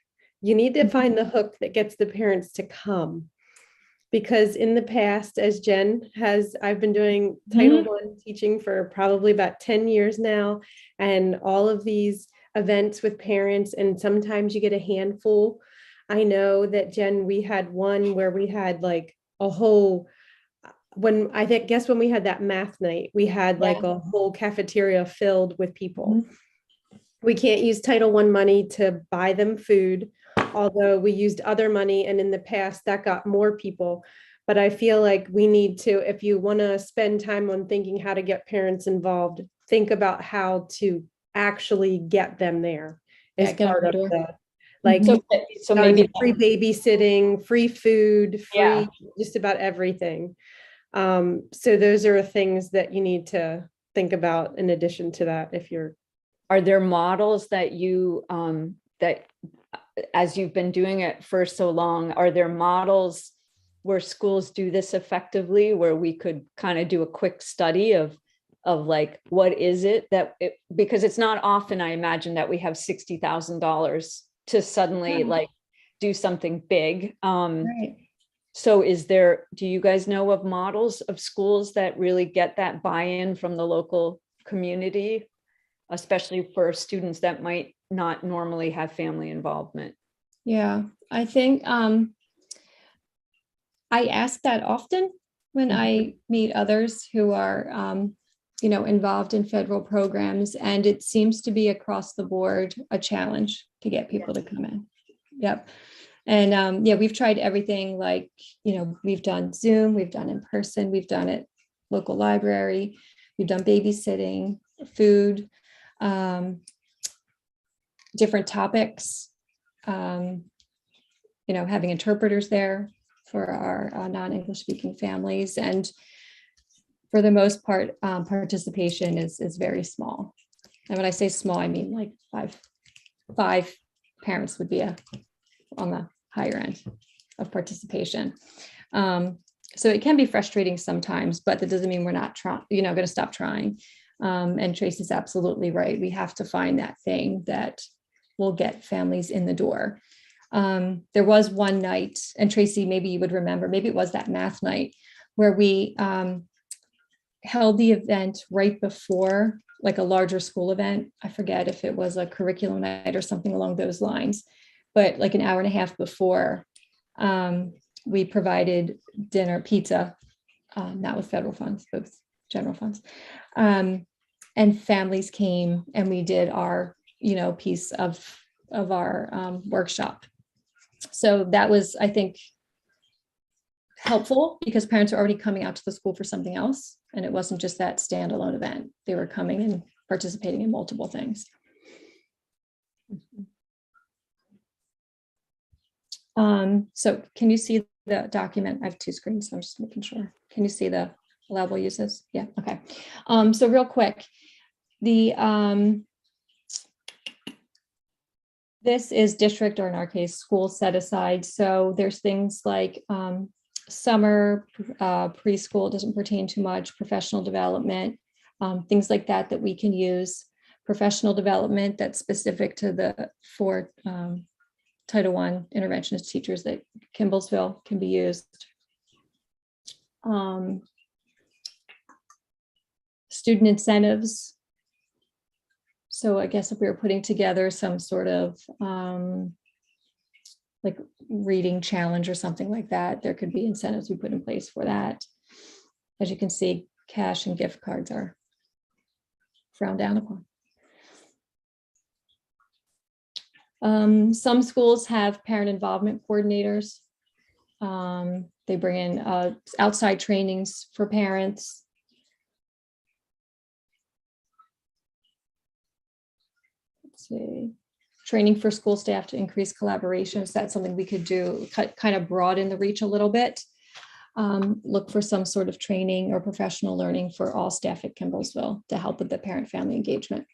Speaker 8: You need to find the hook that gets the parents to come. Because in the past, as I've been doing Title I teaching for probably about 10 years now, and all of these events with parents, and sometimes you get a handful. I know that Jen, we had one where we had like a whole, when we had that math night, we had like a whole cafeteria filled with people. We can't use Title I money to buy them food, although we used other money, and in the past that got more people. But I feel like we need to, if you want to spend time on thinking how to get parents involved, think about how to actually get them there as part of the, like,
Speaker 10: so maybe
Speaker 8: free babysitting, free food, free just about everything. So those are things that you need to think about in addition to that.
Speaker 10: Are there models that you, that as you've been doing it for so long, are there models where schools do this effectively, where we could kind of do a quick study of like, what is it that because it's not often, I imagine, that we have $60,000 to suddenly like do something big. So do you guys know of models of schools that really get that buy-in from the local community, especially for students that might not normally have family involvement?
Speaker 6: Yeah, I think I ask that often when I meet others who are, involved in federal programs, and it seems to be across the board a challenge to get people to come in. Yep. And we've tried everything, like, we've done Zoom, we've done in person, we've done it local library, we've done babysitting, food, different topics, having interpreters there for our non-English speaking families. And for the most part, participation is very small. And when I say small, I mean like five parents would be on the higher end of participation. So it can be frustrating sometimes, but that doesn't mean we're not going to stop trying. And Tracy's absolutely right. We have to find that thing that will get families in the door. There was one night, and Tracy, maybe you would remember, maybe it was that math night, where we held the event right before like a larger school event. I forget if it was a curriculum night or something along those lines, but like an hour and a half before, we provided dinner, pizza, not with federal funds, but with general funds. And families came, and we did our, piece of our workshop. So that was, I think, helpful because parents are already coming out to the school for something else. And it wasn't just that standalone event. They were coming and participating in multiple things. So can you see the document? I have two screens, so I'm just making sure. Can you see the allowable uses? Yeah, okay. So real quick, this is district, or in our case, school set aside. So there's things like summer, preschool doesn't pertain too much, professional development, things like that we can use. Professional development that's specific to for Title I interventionist teachers that Kimballsville can be used. Student incentives. So I guess if we were putting together some sort of like reading challenge or something like that, there could be incentives we put in place for that. As you can see, cash and gift cards are frowned down upon. Some schools have parent involvement coordinators. They bring in outside trainings for parents. Let's see. training for school staff to increase collaboration. So that's something we could do, kind of broaden the reach a little bit. Look for some sort of training or professional learning for all staff at Kimblesville to help with the parent-family engagement.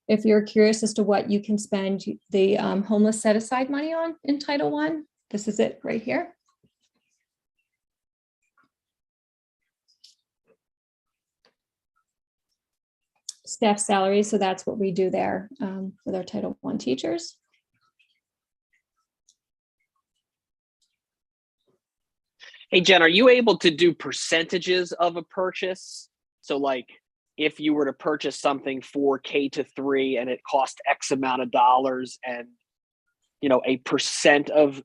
Speaker 6: If you're curious as to what you can spend the homeless set-aside money on in Title I, this is it right here. Staff salaries, so that's what we do there with our Title I teachers.
Speaker 2: Hey, Jen, are you able to do percentages of a purchase? So like if you were to purchase something for K-3 and it cost X amount of dollars and, you know, a percent of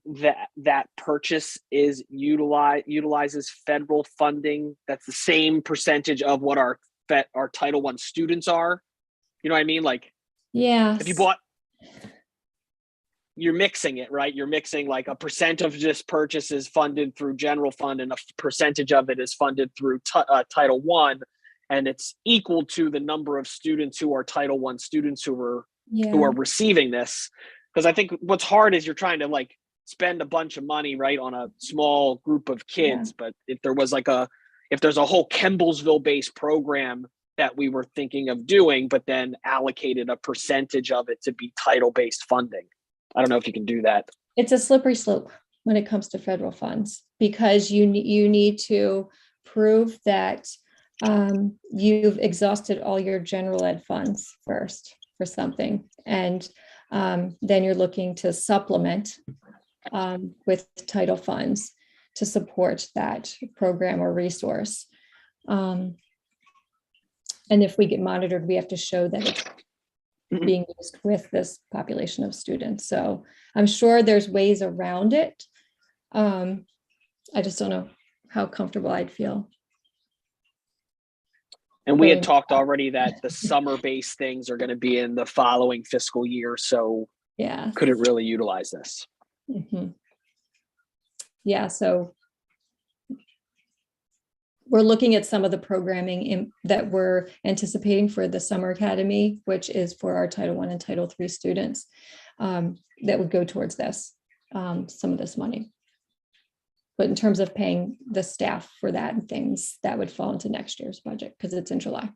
Speaker 2: that purchase is utilizes federal funding, that's the same percentage of what our Title I students are. You know what I mean? Like,
Speaker 6: yeah,
Speaker 2: if you bought, you're mixing it, right? You're mixing like a percent of this purchase is funded through general fund and a percentage of it is funded through Title I, and it's equal to the number of students who are Title I students who are receiving this. Because I think what's hard is you're trying to like spend a bunch of money, right, on a small group of kids. But if there was like if there's a whole Kimblesville based program that we were thinking of doing, but then allocated a percentage of it to be title based funding. I don't know if you can do that.
Speaker 6: It's a slippery slope when it comes to federal funds, because you need to prove that you've exhausted all your general ed funds first for something. And then you're looking to supplement with title funds to support that program or resource. And if we get monitored, we have to show that it's being used with this population of students. So I'm sure there's ways around it. I just don't know how comfortable I'd feel.
Speaker 2: And we had talked already that the summer-based things are going to be in the following fiscal year. So couldn't really utilize this.
Speaker 6: Mm-hmm. Yeah, so we're looking at some of the programming that we're anticipating for the Summer Academy, which is for our Title I and Title III students, that would go towards this, some of this money. But in terms of paying the staff for that and things, that would fall into next year's budget because it's in July.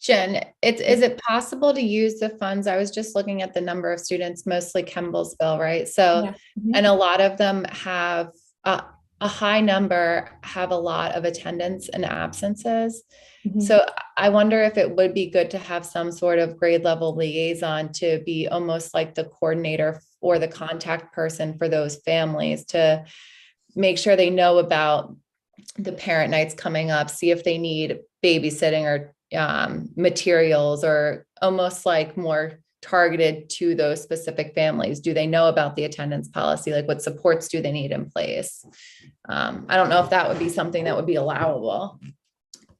Speaker 3: Jen, is it possible to use the funds? I was just looking at the number of students, mostly Kimblesville, right? So, and a lot of them have a high number have a lot of attendance and absences. So I wonder if it would be good to have some sort of grade level liaison to be almost like the coordinator or the contact person for those families to make sure they know about the parent nights coming up, see if they need babysitting or materials, or almost like more targeted to those specific families. Do they know about the attendance policy? Like what supports do they need in place? I don't know if that would be something that would be allowable.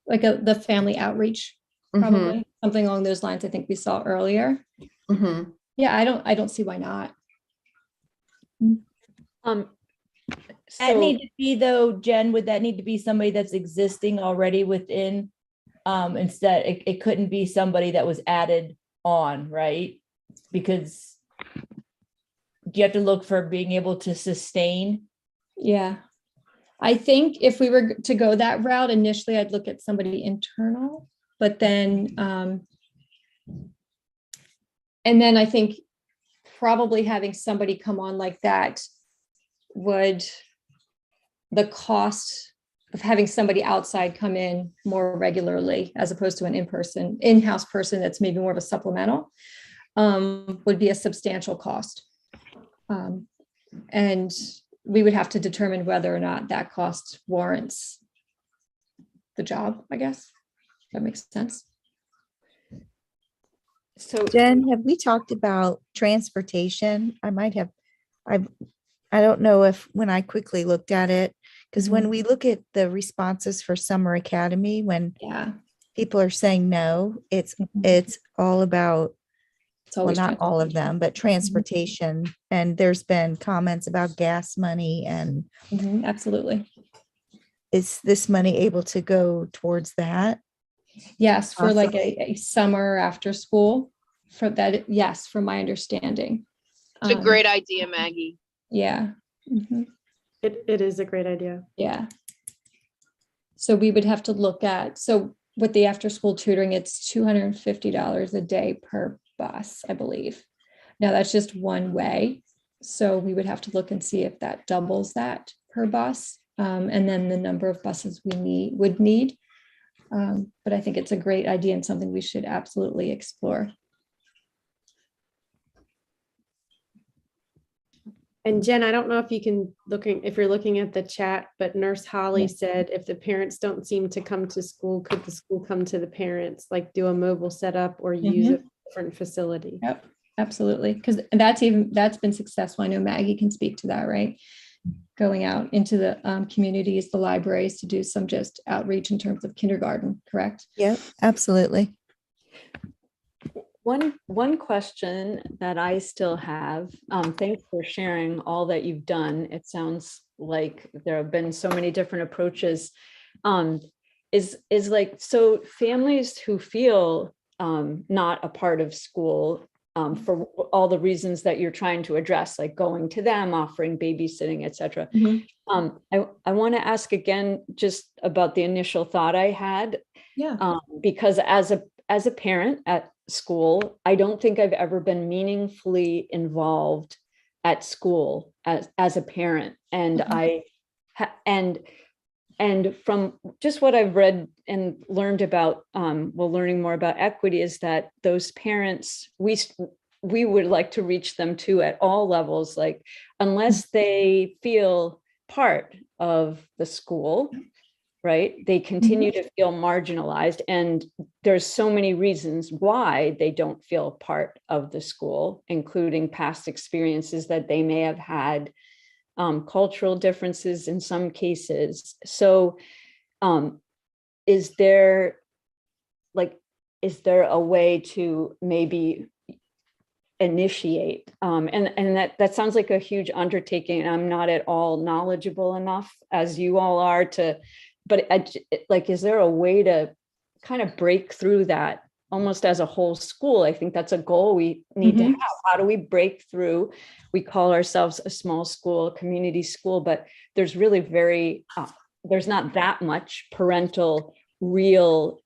Speaker 6: Like the family outreach, probably something along those lines. I think we saw earlier. Yeah, I don't see why not.
Speaker 9: That need to be though, Jen, would that need to be somebody that's existing already within, instead it couldn't be somebody that was added on, right? Because you have to look for being able to sustain.
Speaker 6: Yeah. I think if we were to go that route, initially I'd look at somebody internal, but then, and then I think probably having somebody come on like that the cost of having somebody outside come in more regularly, as opposed to an in-house person that's maybe more of a supplemental, would be a substantial cost. And we would have to determine whether or not that cost warrants the job, I guess. That makes sense.
Speaker 9: So Jen, have we talked about transportation? I don't know if when I quickly looked at it, because when we look at the responses for Summer Academy, when people are saying no, it's all about, well, not all of them, but transportation. And there's been comments about gas money and
Speaker 6: absolutely.
Speaker 9: Is this money able to go towards that?
Speaker 6: Yes, for like a summer after school. for that, yes, from my understanding.
Speaker 11: It's a great idea, Maggie.
Speaker 6: Yeah. Mhm.
Speaker 8: It is a great idea.
Speaker 6: Yeah. So we would have to look at, so with the after school tutoring, it's $250 a day per bus, I believe. Now that's just one way. So we would have to look and see if that doubles that per bus. And then the number of buses we would need. But I think it's a great idea and something we should absolutely explore.
Speaker 8: And Jen, I don't know if you can if you're looking at the chat, but Nurse Holly said if the parents don't seem to come to school, could the school come to the parents, like do a mobile setup or use a different facility?
Speaker 6: Yep, absolutely. Because that's been successful. I know Maggie can speak to that, right? Going out into the communities, the libraries to do some just outreach in terms of kindergarten, correct?
Speaker 9: Yep, absolutely.
Speaker 10: One question that I still have, thanks for sharing all that you've done. It sounds like there have been so many different approaches. Is like, so families who feel not a part of school for all the reasons that you're trying to address, like going to them, offering babysitting, et cetera. I want to ask again, just about the initial thought I had.
Speaker 6: Yeah.
Speaker 10: Because as a parent at school, I don't think I've ever been meaningfully involved at school as a parent. And and from just what I've read and learned about, learning more about equity, is that those parents, we would like to reach them too at all levels, like unless they feel part of the school, right? They continue to feel marginalized. And there's so many reasons why they don't feel part of the school, including past experiences that they may have had, cultural differences in some cases. So is there a way to maybe initiate, and that sounds like a huge undertaking, and I'm not at all knowledgeable enough as you all are to, but is there a way to kind of break through that almost as a whole school? I think that's a goal we need to have. How do we break through? We call ourselves a small school, community school, but there's really there's not that much parental real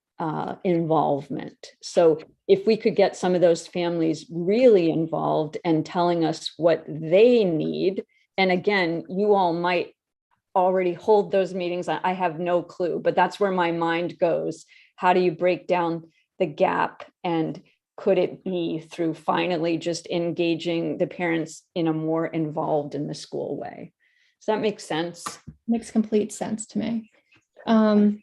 Speaker 10: involvement. So if we could get some of those families really involved and telling us what they need, and again, you all might already hold those meetings. I have no clue, but that's where my mind goes. How do you break down the gap? And could it be through finally just engaging the parents in a more involved in the school way? Does that make sense?
Speaker 6: Makes complete sense to me. And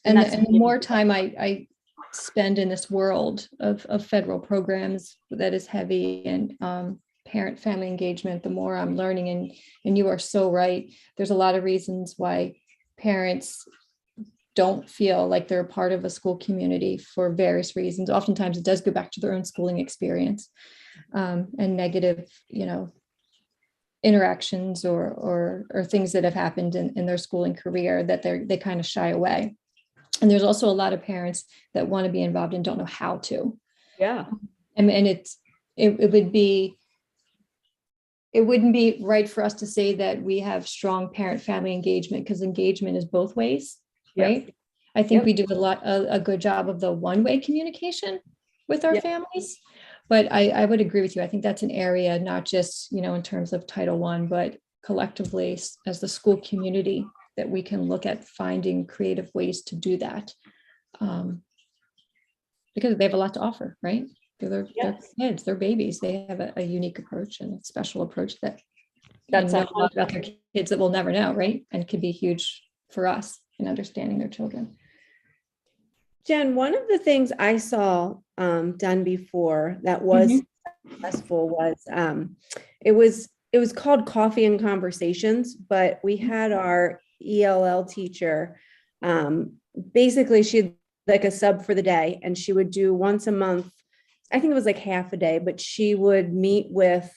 Speaker 6: the more time I spend in this world of federal programs that is heavy and parent-family engagement, the more I'm learning. And you are so right. There's a lot of reasons why parents don't feel like they're a part of a school community for various reasons. Oftentimes it does go back to their own schooling experience and negative, interactions or things that have happened in their schooling career that they kind of shy away. And there's also a lot of parents that want to be involved and don't know how to.
Speaker 10: Yeah.
Speaker 6: And it wouldn't be right for us to say that we have strong parent-family engagement, because engagement is both ways, right? I think we do a good job of the one-way communication with our families. But I would agree with you. I think that's an area, not just, in terms of Title I, but collectively as the school community, that we can look at finding creative ways to do that. Because they have a lot to offer, right? They're kids, they're babies. They have a unique approach and a special approach that know a lot about their kids that we'll never know, right? And could be huge for us in understanding their children.
Speaker 12: Jen, one of the things I saw done before that was successful was it was called Coffee and Conversations, but we had our ELL teacher, basically she had like a sub for the day, and she would do once a month, I think it was like half a day, but she would meet with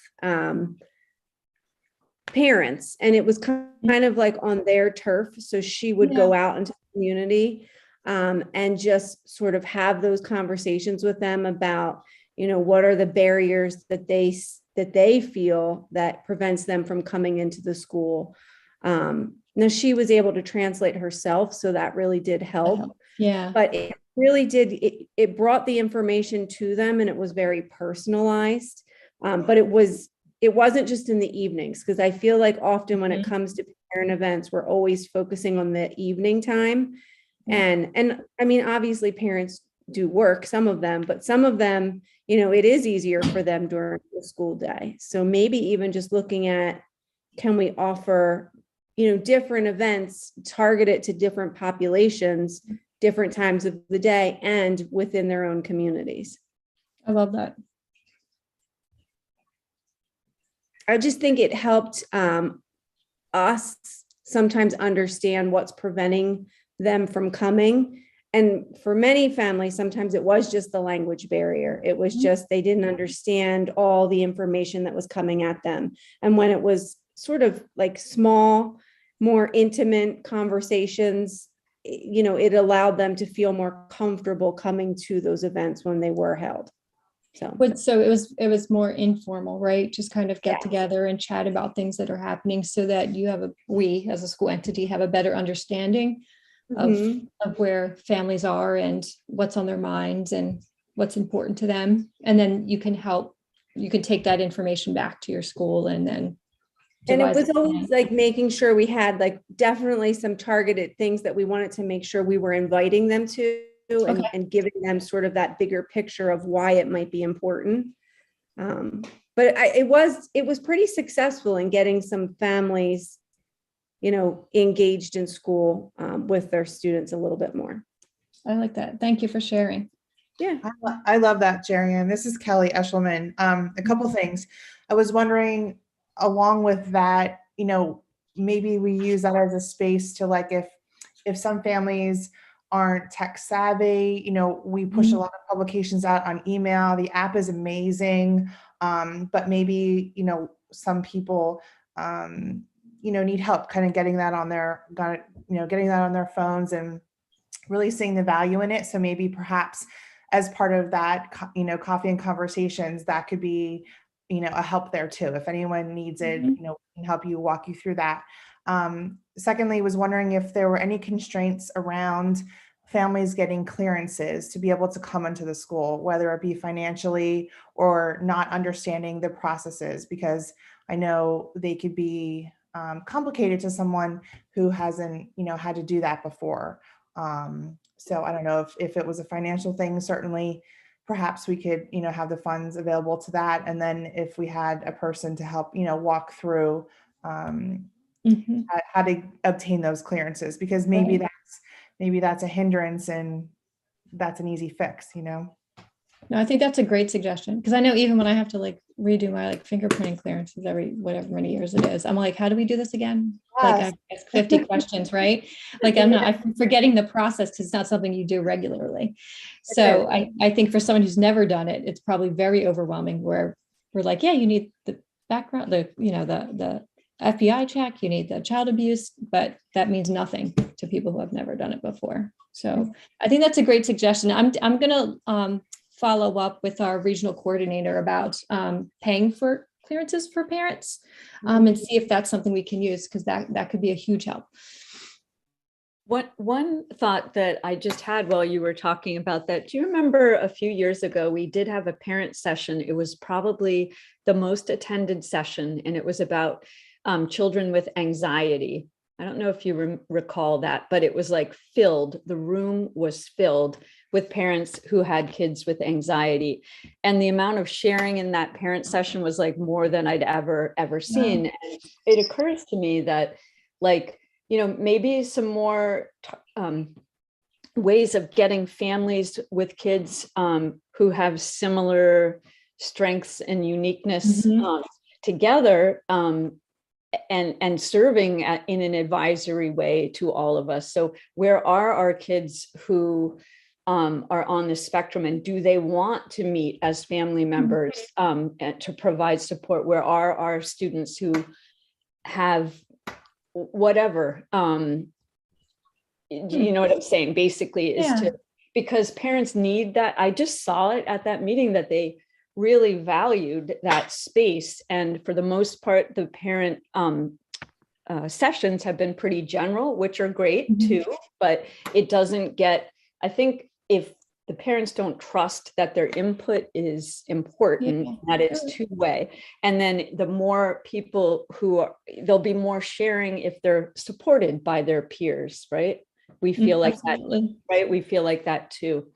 Speaker 12: parents, and it was kind of like on their turf. So she would go out into the community and just sort of have those conversations with them about, what are the barriers that they feel that prevents them from coming into the school. Now she was able to translate herself, so that really did help.
Speaker 6: Yeah.
Speaker 12: But it really did, it brought the information to them, and it was very personalized. But it wasn't just in the evenings, because I feel like often when it comes to parent events, we're always focusing on the evening time. And I mean, obviously parents do work, some of them, but some of them, it is easier for them during the school day. So maybe even just looking at, can we offer, different events targeted to different populations, different times of the day, and within their own communities.
Speaker 6: I love that.
Speaker 12: I just think it helped us sometimes understand what's preventing them from coming. And for many families, sometimes it was just the language barrier. It was just, they didn't understand all the information that was coming at them. And when it was sort of like small, more intimate conversations, it allowed them to feel more comfortable coming to those events when they were held.
Speaker 6: So it was more informal, right? Just kind of get together and chat about things that are happening, so that we as a school entity have a better understanding of where families are and what's on their minds and what's important to them. And then you can take that information back to your school and then.
Speaker 12: And it was always like making sure we had like definitely some targeted things that we wanted to make sure we were inviting them to. And giving them sort of that bigger picture of why it might be important. But it was pretty successful in getting some families, engaged in school with their students a little bit more.
Speaker 6: I like that. Thank you for sharing.
Speaker 12: Yeah.
Speaker 13: I love that, Jerry. And this is Kelly Eshelman. A couple things. I was wondering, along with that, maybe we use that as a space to, like, if some families aren't tech savvy, we push a lot of publications out on email. The app is amazing. But maybe, some people, need help kind of getting that on their phones and really seeing the value in it. So maybe perhaps as part of that, coffee and conversations, that could be, a help there too. If anyone needs it, we can walk you through that. Secondly, was wondering if there were any constraints around families getting clearances to be able to come into the school, whether it be financially or not understanding the processes, because I know they could be complicated to someone who hasn't, had to do that before. So I don't know if it was a financial thing. Certainly, perhaps we could, have the funds available to that. And then if we had a person to help, walk through how to obtain those clearances, because maybe that's a hindrance and that's an easy fix,
Speaker 6: No, I think that's a great suggestion, because I know even when I have to redo my fingerprinting clearances every whatever many years it is, I'm like, how do we do this again?
Speaker 13: Yes.
Speaker 6: I ask 50 questions, right? I'm forgetting the process because it's not something you do regularly. So I think for someone who's never done it, it's probably very overwhelming, where we're like, yeah, you need the background, the FBI check, you need the child abuse, but that means nothing to people who have never done it before. So I think that's a great suggestion. I'm going to follow up with our regional coordinator about paying for clearances for parents and see if that's something we can use, because that could be a huge help.
Speaker 10: One thought that I just had while you were talking about that, do you remember a few years ago, we did have a parent session. It was probably the most attended session, and it was about children with anxiety. I don't know if you recall that, but it was filled. The room was filled with parents who had kids with anxiety. And the amount of sharing in that parent session was more than I'd ever seen. Wow. And it occurs to me that maybe some more ways of getting families with kids who have similar strengths and uniqueness together, and serving in an advisory way to all of us. So where are our kids who are on the spectrum, and do they want to meet as family members and to provide support? Where are our students who have whatever, you know what I'm saying? Basically is because parents need that. I just saw it at that meeting that they really valued that space. And for the most part, the parent sessions have been pretty general, which are great too, but it doesn't get, I think if the parents don't trust that their input is important, that it's two-way. And then the more people there'll be more sharing if they're supported by their peers, right? We feel like that, right? We feel like that too.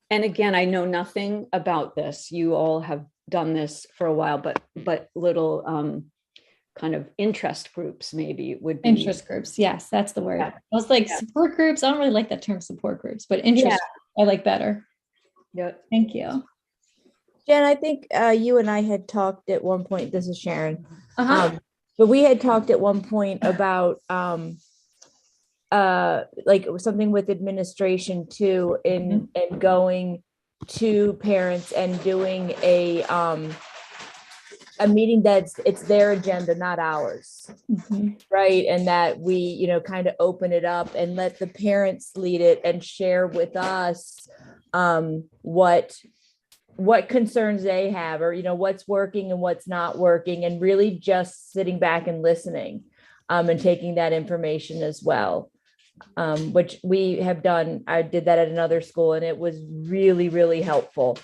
Speaker 10: And again, I know nothing about this. You all have done this for a while, but little kind of interest groups maybe would be.
Speaker 6: Interest groups, yes, that's the word. I was like, support groups, I don't really like that term support groups, but interest I like better.
Speaker 10: Yeah.
Speaker 6: Thank you.
Speaker 9: Jen, I think you and I had talked at one point, this is Sharon, but we had talked at one point about like something with administration too, and going to parents and doing a meeting it's their agenda, not ours, right? And that we, you know, kind of open it up and let the parents lead it and share with us what concerns they have, or, you know, what's working and what's not working, and really just sitting back and listening and taking that information as well, which we have done. I did that at another school and it was really, really helpful.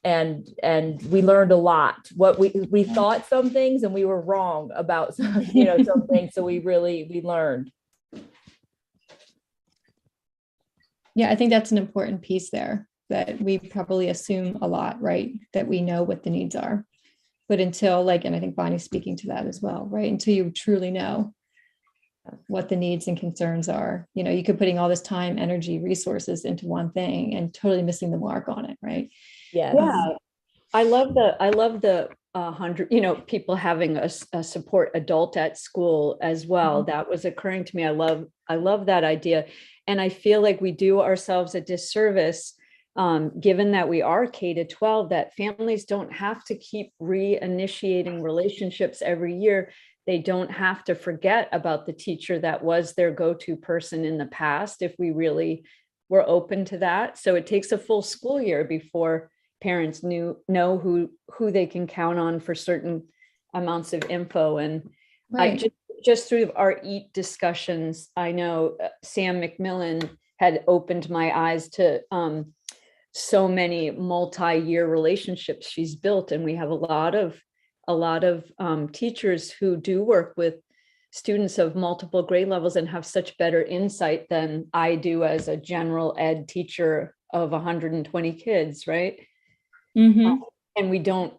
Speaker 9: And we learned a lot. What we thought some things and we were wrong about some, you know, some things. So we learned.
Speaker 6: Yeah, I think that's an important piece there, that we probably assume a lot, right? That we know what the needs are. But until and I think Bonnie's speaking to that as well, right? Until you truly know what the needs and concerns are, you know, you could putting all this time, energy, resources into one thing and totally missing the mark on it, right?
Speaker 10: Yeah. I love the 100, you know, people having a support adult at school as well. That was occurring to me. I love that idea. And I feel like we do ourselves a disservice, given that we are K-12, that families don't have to keep reinitiating relationships every year. They don't have to forget about the teacher that was their go-to person in the past, if we really were open to that. So it takes a full school year before parents know who they can count on for certain amounts of info. And I just through our EAT discussions, I know Sam McMillan had opened my eyes to so many multi-year relationships she's built. And we have a lot of teachers who do work with students of multiple grade levels and have such better insight than I do as a general ed teacher of 120 kids, right? And we don't,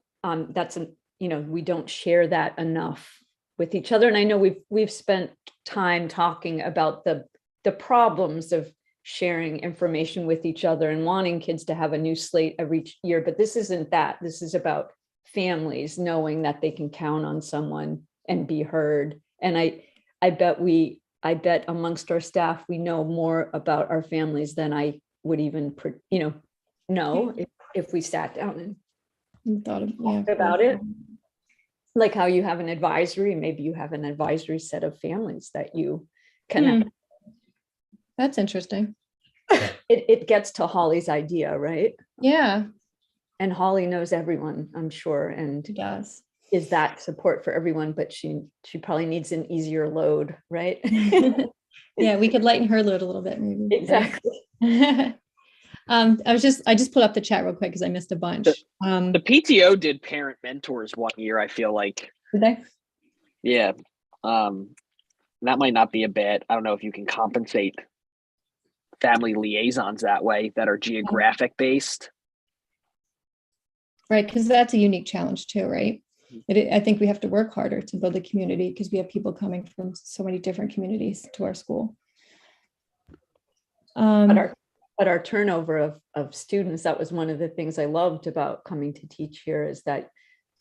Speaker 10: we don't share that enough with each other. And I know we've spent time talking about the problems of sharing information with each other and wanting kids to have a new slate every year, but this isn't that. This is about families knowing that they can count on someone and be heard. And I bet amongst our staff, we know more about our families than I would even, know if we sat down and talked about it. Like how you have an advisory, maybe you have an advisory set of families that you connect.
Speaker 6: That's interesting.
Speaker 10: It gets to Holly's idea, right?
Speaker 6: Yeah.
Speaker 10: And Holly knows everyone, I'm sure, and
Speaker 6: does.
Speaker 10: Is that support for everyone, but she probably needs an easier load, right?
Speaker 6: Yeah, we could lighten her load a little bit, maybe.
Speaker 10: Exactly.
Speaker 6: I just put up the chat real quick because I missed a bunch.
Speaker 2: The PTO did parent mentors one year, I feel like.
Speaker 6: Did they?
Speaker 2: Yeah. That might not be a bad, I don't know if you can compensate family liaisons that way that are geographic based.
Speaker 6: Right, because that's a unique challenge too, right? I think we have to work harder to build a community because we have people coming from so many different communities to our school.
Speaker 10: But our turnover of students, that was one of the things I loved about coming to teach here, is that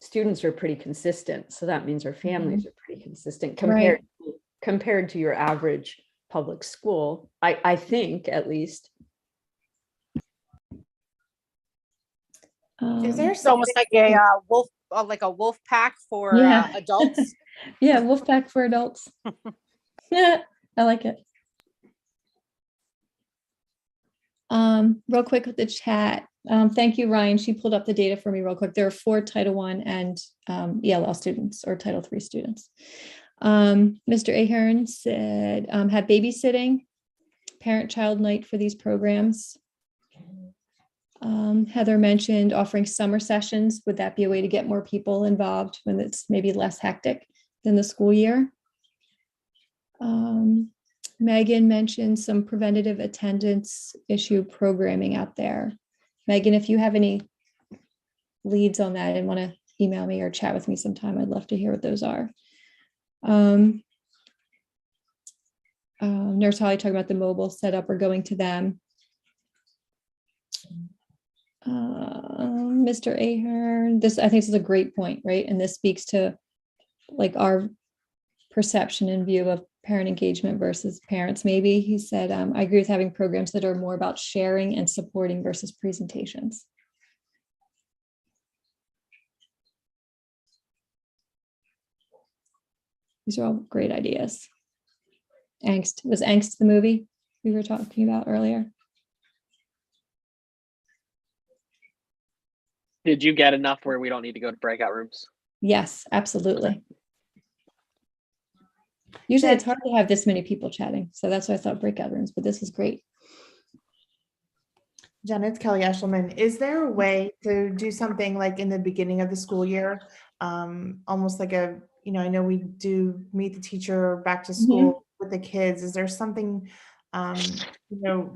Speaker 10: students are pretty consistent. So that means our families are pretty consistent compared to your average public school, I think, at least.
Speaker 9: Is there
Speaker 14: It's almost like a wolf pack for adults?
Speaker 6: Yeah, wolf pack for adults. Yeah, I like it. Real quick with the chat, Thank you, Ryan. She pulled up the data for me real quick. There are 4 Title I and ELL students or Title III students. Mr. Ahern said, have babysitting, parent-child night for these programs. Heather mentioned offering summer sessions. Would that be a way to get more people involved when it's maybe less hectic than the school year? Megan mentioned some preventative attendance issue programming out there. Megan, if you have any leads on that and want to email me or chat with me sometime, I'd love to hear what those are. Nurse Holly talking about the mobile setup or going to them. Mr. Ahern, I think this is a great point, right? And this speaks to like our perception and view of parent engagement versus parents. Maybe he said, I agree with having programs that are more about sharing and supporting versus presentations. These are all great ideas. Angst, was Angst the movie we were talking about earlier?
Speaker 2: Did you get enough where we don't need to go to breakout rooms?
Speaker 6: Yes, absolutely. Usually it's hard to have this many people chatting. So that's why I thought breakout rooms, but this is great.
Speaker 13: Jen, it's Kelly Eshelman. Is there a way to do something like in the beginning of the school year? Almost like I know we do meet the teacher back to school with the kids. Is there something,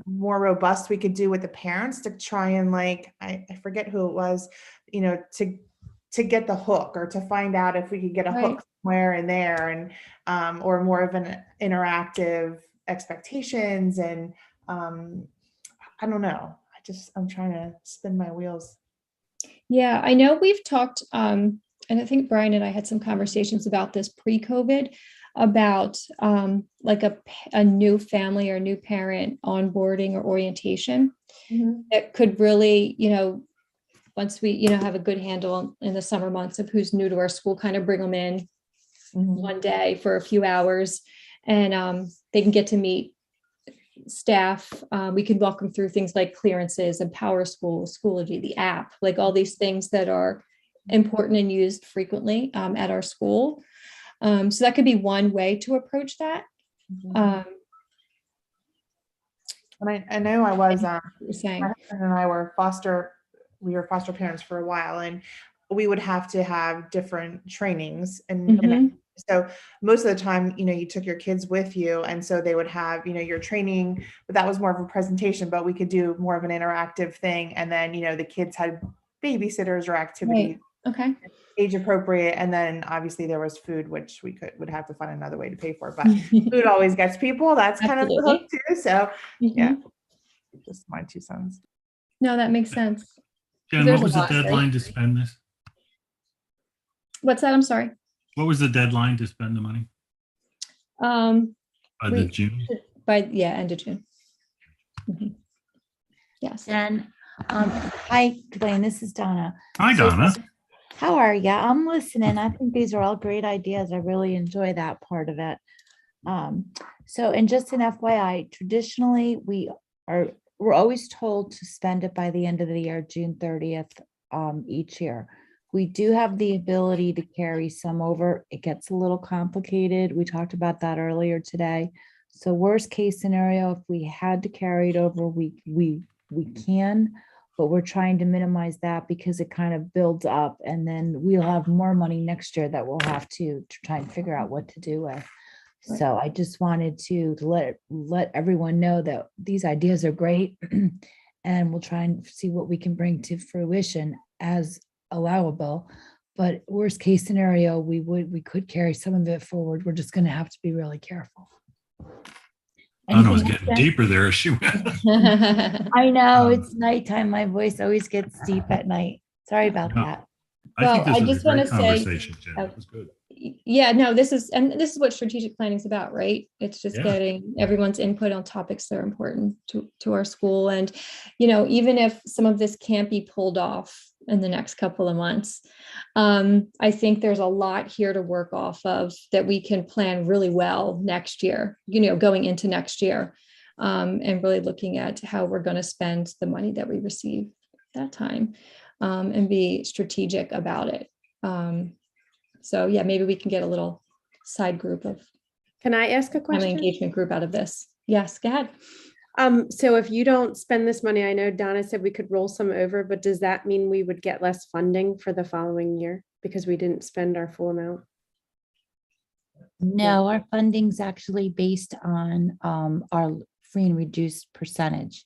Speaker 13: more robust we could do with the parents to try and I forget who it was, to get the hook or to find out if we could get a hook somewhere in there and, or more of an interactive expectations. And I don't know. I'm trying to spin my wheels.
Speaker 6: Yeah, I know we've talked, and I think Brian and I had some conversations about this pre-COVID about like a new family or new parent onboarding or orientation that could really, once we, have a good handle in the summer months of who's new to our school, kind of bring them in one day for a few hours and they can get to meet staff. We can walk them through things like clearances and Power School, Schoology, the app, like all these things that are important and used frequently at our school. So that could be one way to approach that.
Speaker 13: And I know I was, my husband and I were foster parents for a while, and we would have to have different trainings. And so most of the time, you took your kids with you. And so they would have, your training, but that was more of a presentation, but we could do more of an interactive thing. And then, the kids had babysitters or activities.
Speaker 6: Okay.
Speaker 13: Age appropriate. And then obviously there was food, which we would have to find another way to pay for, but food always gets people. That's kind of the hook too. So yeah, just my 2 cents.
Speaker 6: No, that makes sense.
Speaker 1: Jen, what was the deadline to spend this?
Speaker 6: What's that? I'm sorry.
Speaker 1: What was the deadline to spend the money? By the June?
Speaker 6: End of June. Yes.
Speaker 7: Jen, hi, Dwayne, this is Donna.
Speaker 1: Hi, Donna.
Speaker 7: How are you? I'm listening. I think these are all great ideas. I really enjoy that part of it. So, and just an FYI, traditionally we're always told to spend it by the end of the year, June 30th, each year. We do have the ability to carry some over. It gets a little complicated. We talked about that earlier today. So worst case scenario, if we had to carry it over, we can, but we're trying to minimize that because it kind of builds up, and then we'll have more money next year that we'll have to try and figure out what to do with. So I just wanted to let everyone know that these ideas are great and we'll try and see what we can bring to fruition as allowable. But worst case scenario, we could carry some of it forward. We're just going to have to be really careful.
Speaker 1: Donna was getting deeper there as she went.
Speaker 7: I know, it's nighttime. My voice always gets deep at night. Sorry about that.
Speaker 1: I think this was a great conversation, Jen. It was good.
Speaker 6: Yeah, no, this is what strategic planning is about, right? It's just getting everyone's input on topics that are important to our school. And, even if some of this can't be pulled off in the next couple of months, I think there's a lot here to work off of that we can plan really well next year, going into next year, and really looking at how we're going to spend the money that we receive that time, and be strategic about it. So yeah, maybe we can get a little side group of
Speaker 8: Can I ask a
Speaker 6: an
Speaker 8: question?
Speaker 6: engagement group out of this. Yes, go ahead.
Speaker 8: So if you don't spend this money, I know Donna said we could roll some over, but does that mean we would get less funding for the following year because we didn't spend our full amount?
Speaker 7: No, our funding's actually based on our free and reduced percentage.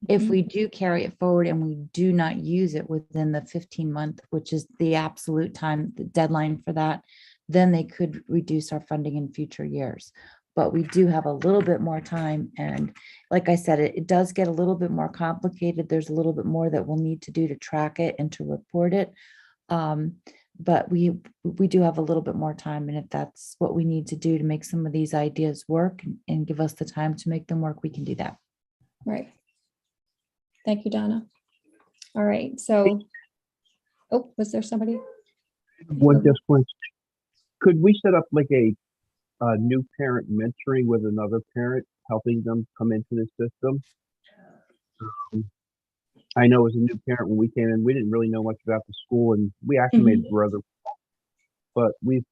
Speaker 7: If we do carry it forward and we do not use it within the 15-month, which is the absolute time, the deadline for that, then they could reduce our funding in future years. But we do have a little bit more time. And like I said, it does get a little bit more complicated. There's a little bit more that we'll need to do to track it and to report it. But we do have a little bit more time. And if that's what we need to do to make some of these ideas work and give us the time to make them work, we can do that.
Speaker 6: Right. Thank you, Donna. All right. So, oh, was there somebody?
Speaker 15: One just question. Could we set up like a new parent mentoring with another parent, helping them come into the system? I know as a new parent, when we came in, we didn't really know much about the school, and we actually made brother, but we've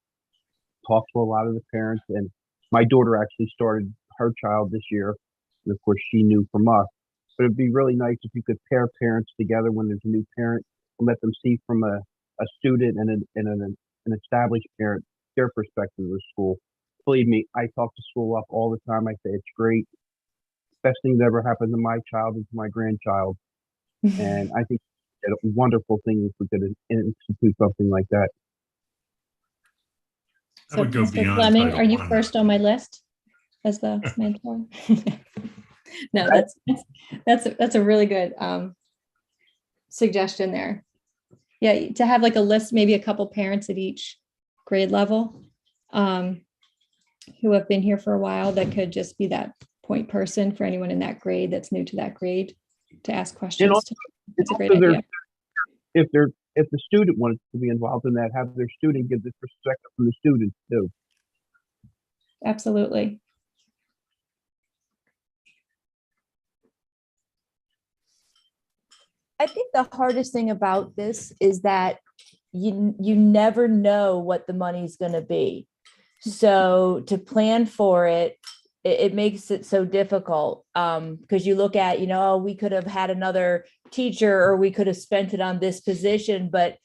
Speaker 15: talked to a lot of the parents, and my daughter actually started her child this year, and of course she knew from us. But it'd be really nice if you could pair parents together when there's a new parent and let them see from a student and an established parent their perspective of the school. Believe me, I talk to school up all the time. I say it's great. Best thing that ever happened to my child and to my grandchild. And I think it's a wonderful thing if we could institute something like that.
Speaker 6: So, Mr. Fleming, are you first on my list as the mentor? No, that's a really good suggestion there. Yeah, to have like a list, maybe a couple parents at each grade level who have been here for a while that could just be that point person for anyone in that grade that's new to that grade to ask questions.
Speaker 15: Also,
Speaker 6: that's a great idea.
Speaker 15: If the student wants to be involved in that, have their student give the perspective from the students too.
Speaker 6: Absolutely.
Speaker 9: I think the hardest thing about this is that you never know what the money's going to be. So to plan for it, it makes it so difficult because you look at, we could have had another teacher or we could have spent it on this position, but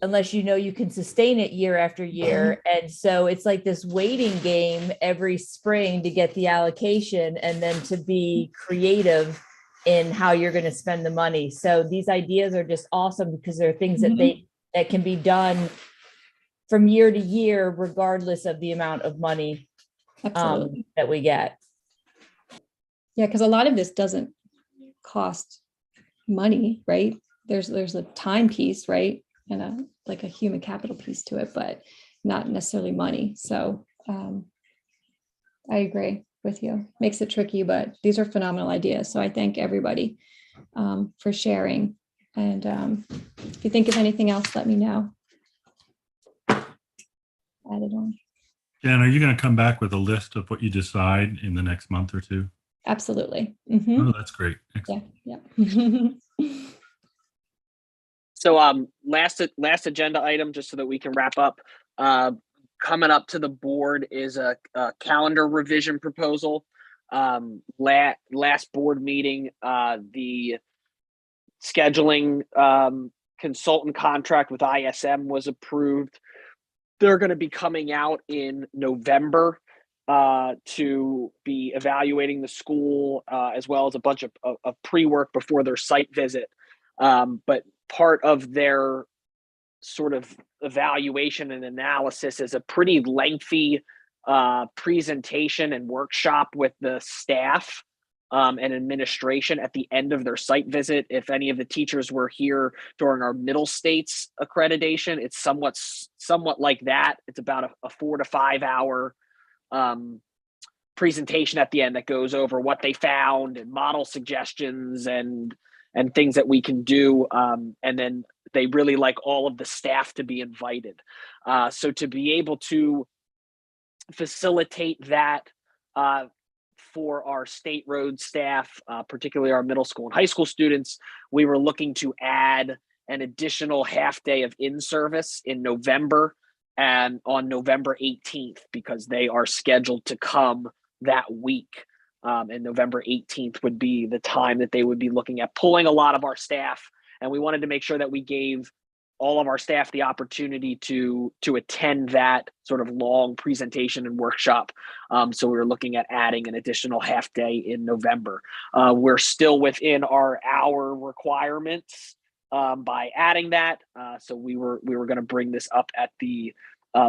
Speaker 9: unless you can sustain it year after year. And so it's like this waiting game every spring to get the allocation and then to be creative in how you're going to spend the money. So these ideas are just awesome because there are things that can be done from year to year, regardless of the amount of money that we get.
Speaker 6: Yeah, because a lot of this doesn't cost money, right? There's a time piece, right? And a human capital piece to it, but not necessarily money. So I agree with you. Makes it tricky, but these are phenomenal ideas. So I thank everybody for sharing. And if you think of anything else, let me know. Add it on.
Speaker 1: Jen, are you going to come back with a list of what you decide in the next month or two?
Speaker 6: Absolutely.
Speaker 1: Oh, that's great. Excellent.
Speaker 6: Yeah.
Speaker 2: So last agenda item, just so that we can wrap up. Coming up to the board is a calendar revision proposal. Last board meeting, the scheduling consultant contract with ISM was approved. They're going to be coming out in November to be evaluating the school as well as a bunch of pre-work before their site visit. But part of their sort of evaluation and analysis is a pretty lengthy presentation and workshop with the staff and administration at the end of their site visit. If any of the teachers were here during our middle states accreditation, it's somewhat like that. It's about a 4 to 5 hour presentation at the end that goes over what they found and model suggestions and things that we can do. And then they really like all of the staff to be invited. So to be able to facilitate that for our state road staff, particularly our middle school and high school students, we were looking to add an additional half day of in-service in November and on November 18th, because they are scheduled to come that week. And November 18th would be the time that they would be looking at pulling a lot of our staff. And we wanted to make sure that we gave all of our staff the opportunity to attend that sort of long presentation and workshop. So we were looking at adding an additional half day in November. We're still within our hour requirements by adding that. So we were going to bring this up at the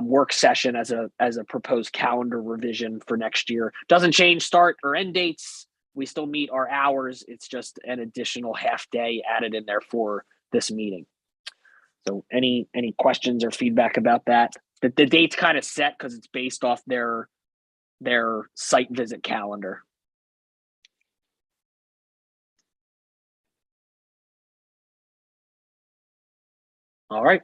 Speaker 2: work session as a proposed calendar revision for next year. Doesn't change start or end dates. We still meet our hours. It's just an additional half day added in there for this meeting. So any questions or feedback about that? The date's kind of set because it's based off their site visit calendar. All right.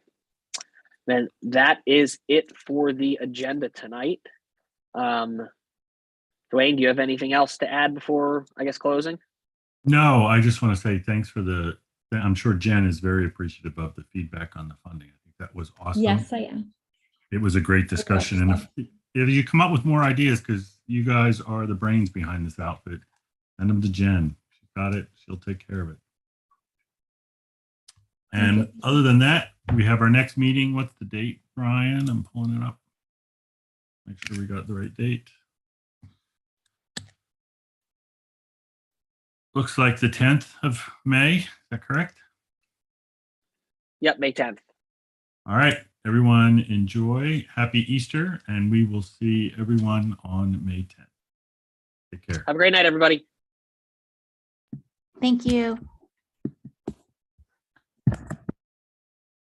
Speaker 2: Then that is it for the agenda tonight. Dwayne, do you have anything else to add before, I guess, closing?
Speaker 1: No, I just want to say thanks for I'm sure Jen is very appreciative of the feedback on the funding. I think that was awesome.
Speaker 6: Yes, I am.
Speaker 1: It was a great discussion. And if you come up with more ideas, because you guys are the brains behind this outfit, send them to Jen. She's got it. She'll take care of it. And other than that, we have our next meeting. What's the date, Brian? I'm pulling it up. Make sure we got the right date. Looks like the 10th of May. Is that correct?
Speaker 2: Yep, May 10th.
Speaker 1: All right, everyone, enjoy. Happy Easter, and we will see everyone on May 10th. Take care.
Speaker 2: Have a great night, everybody.
Speaker 7: Thank you.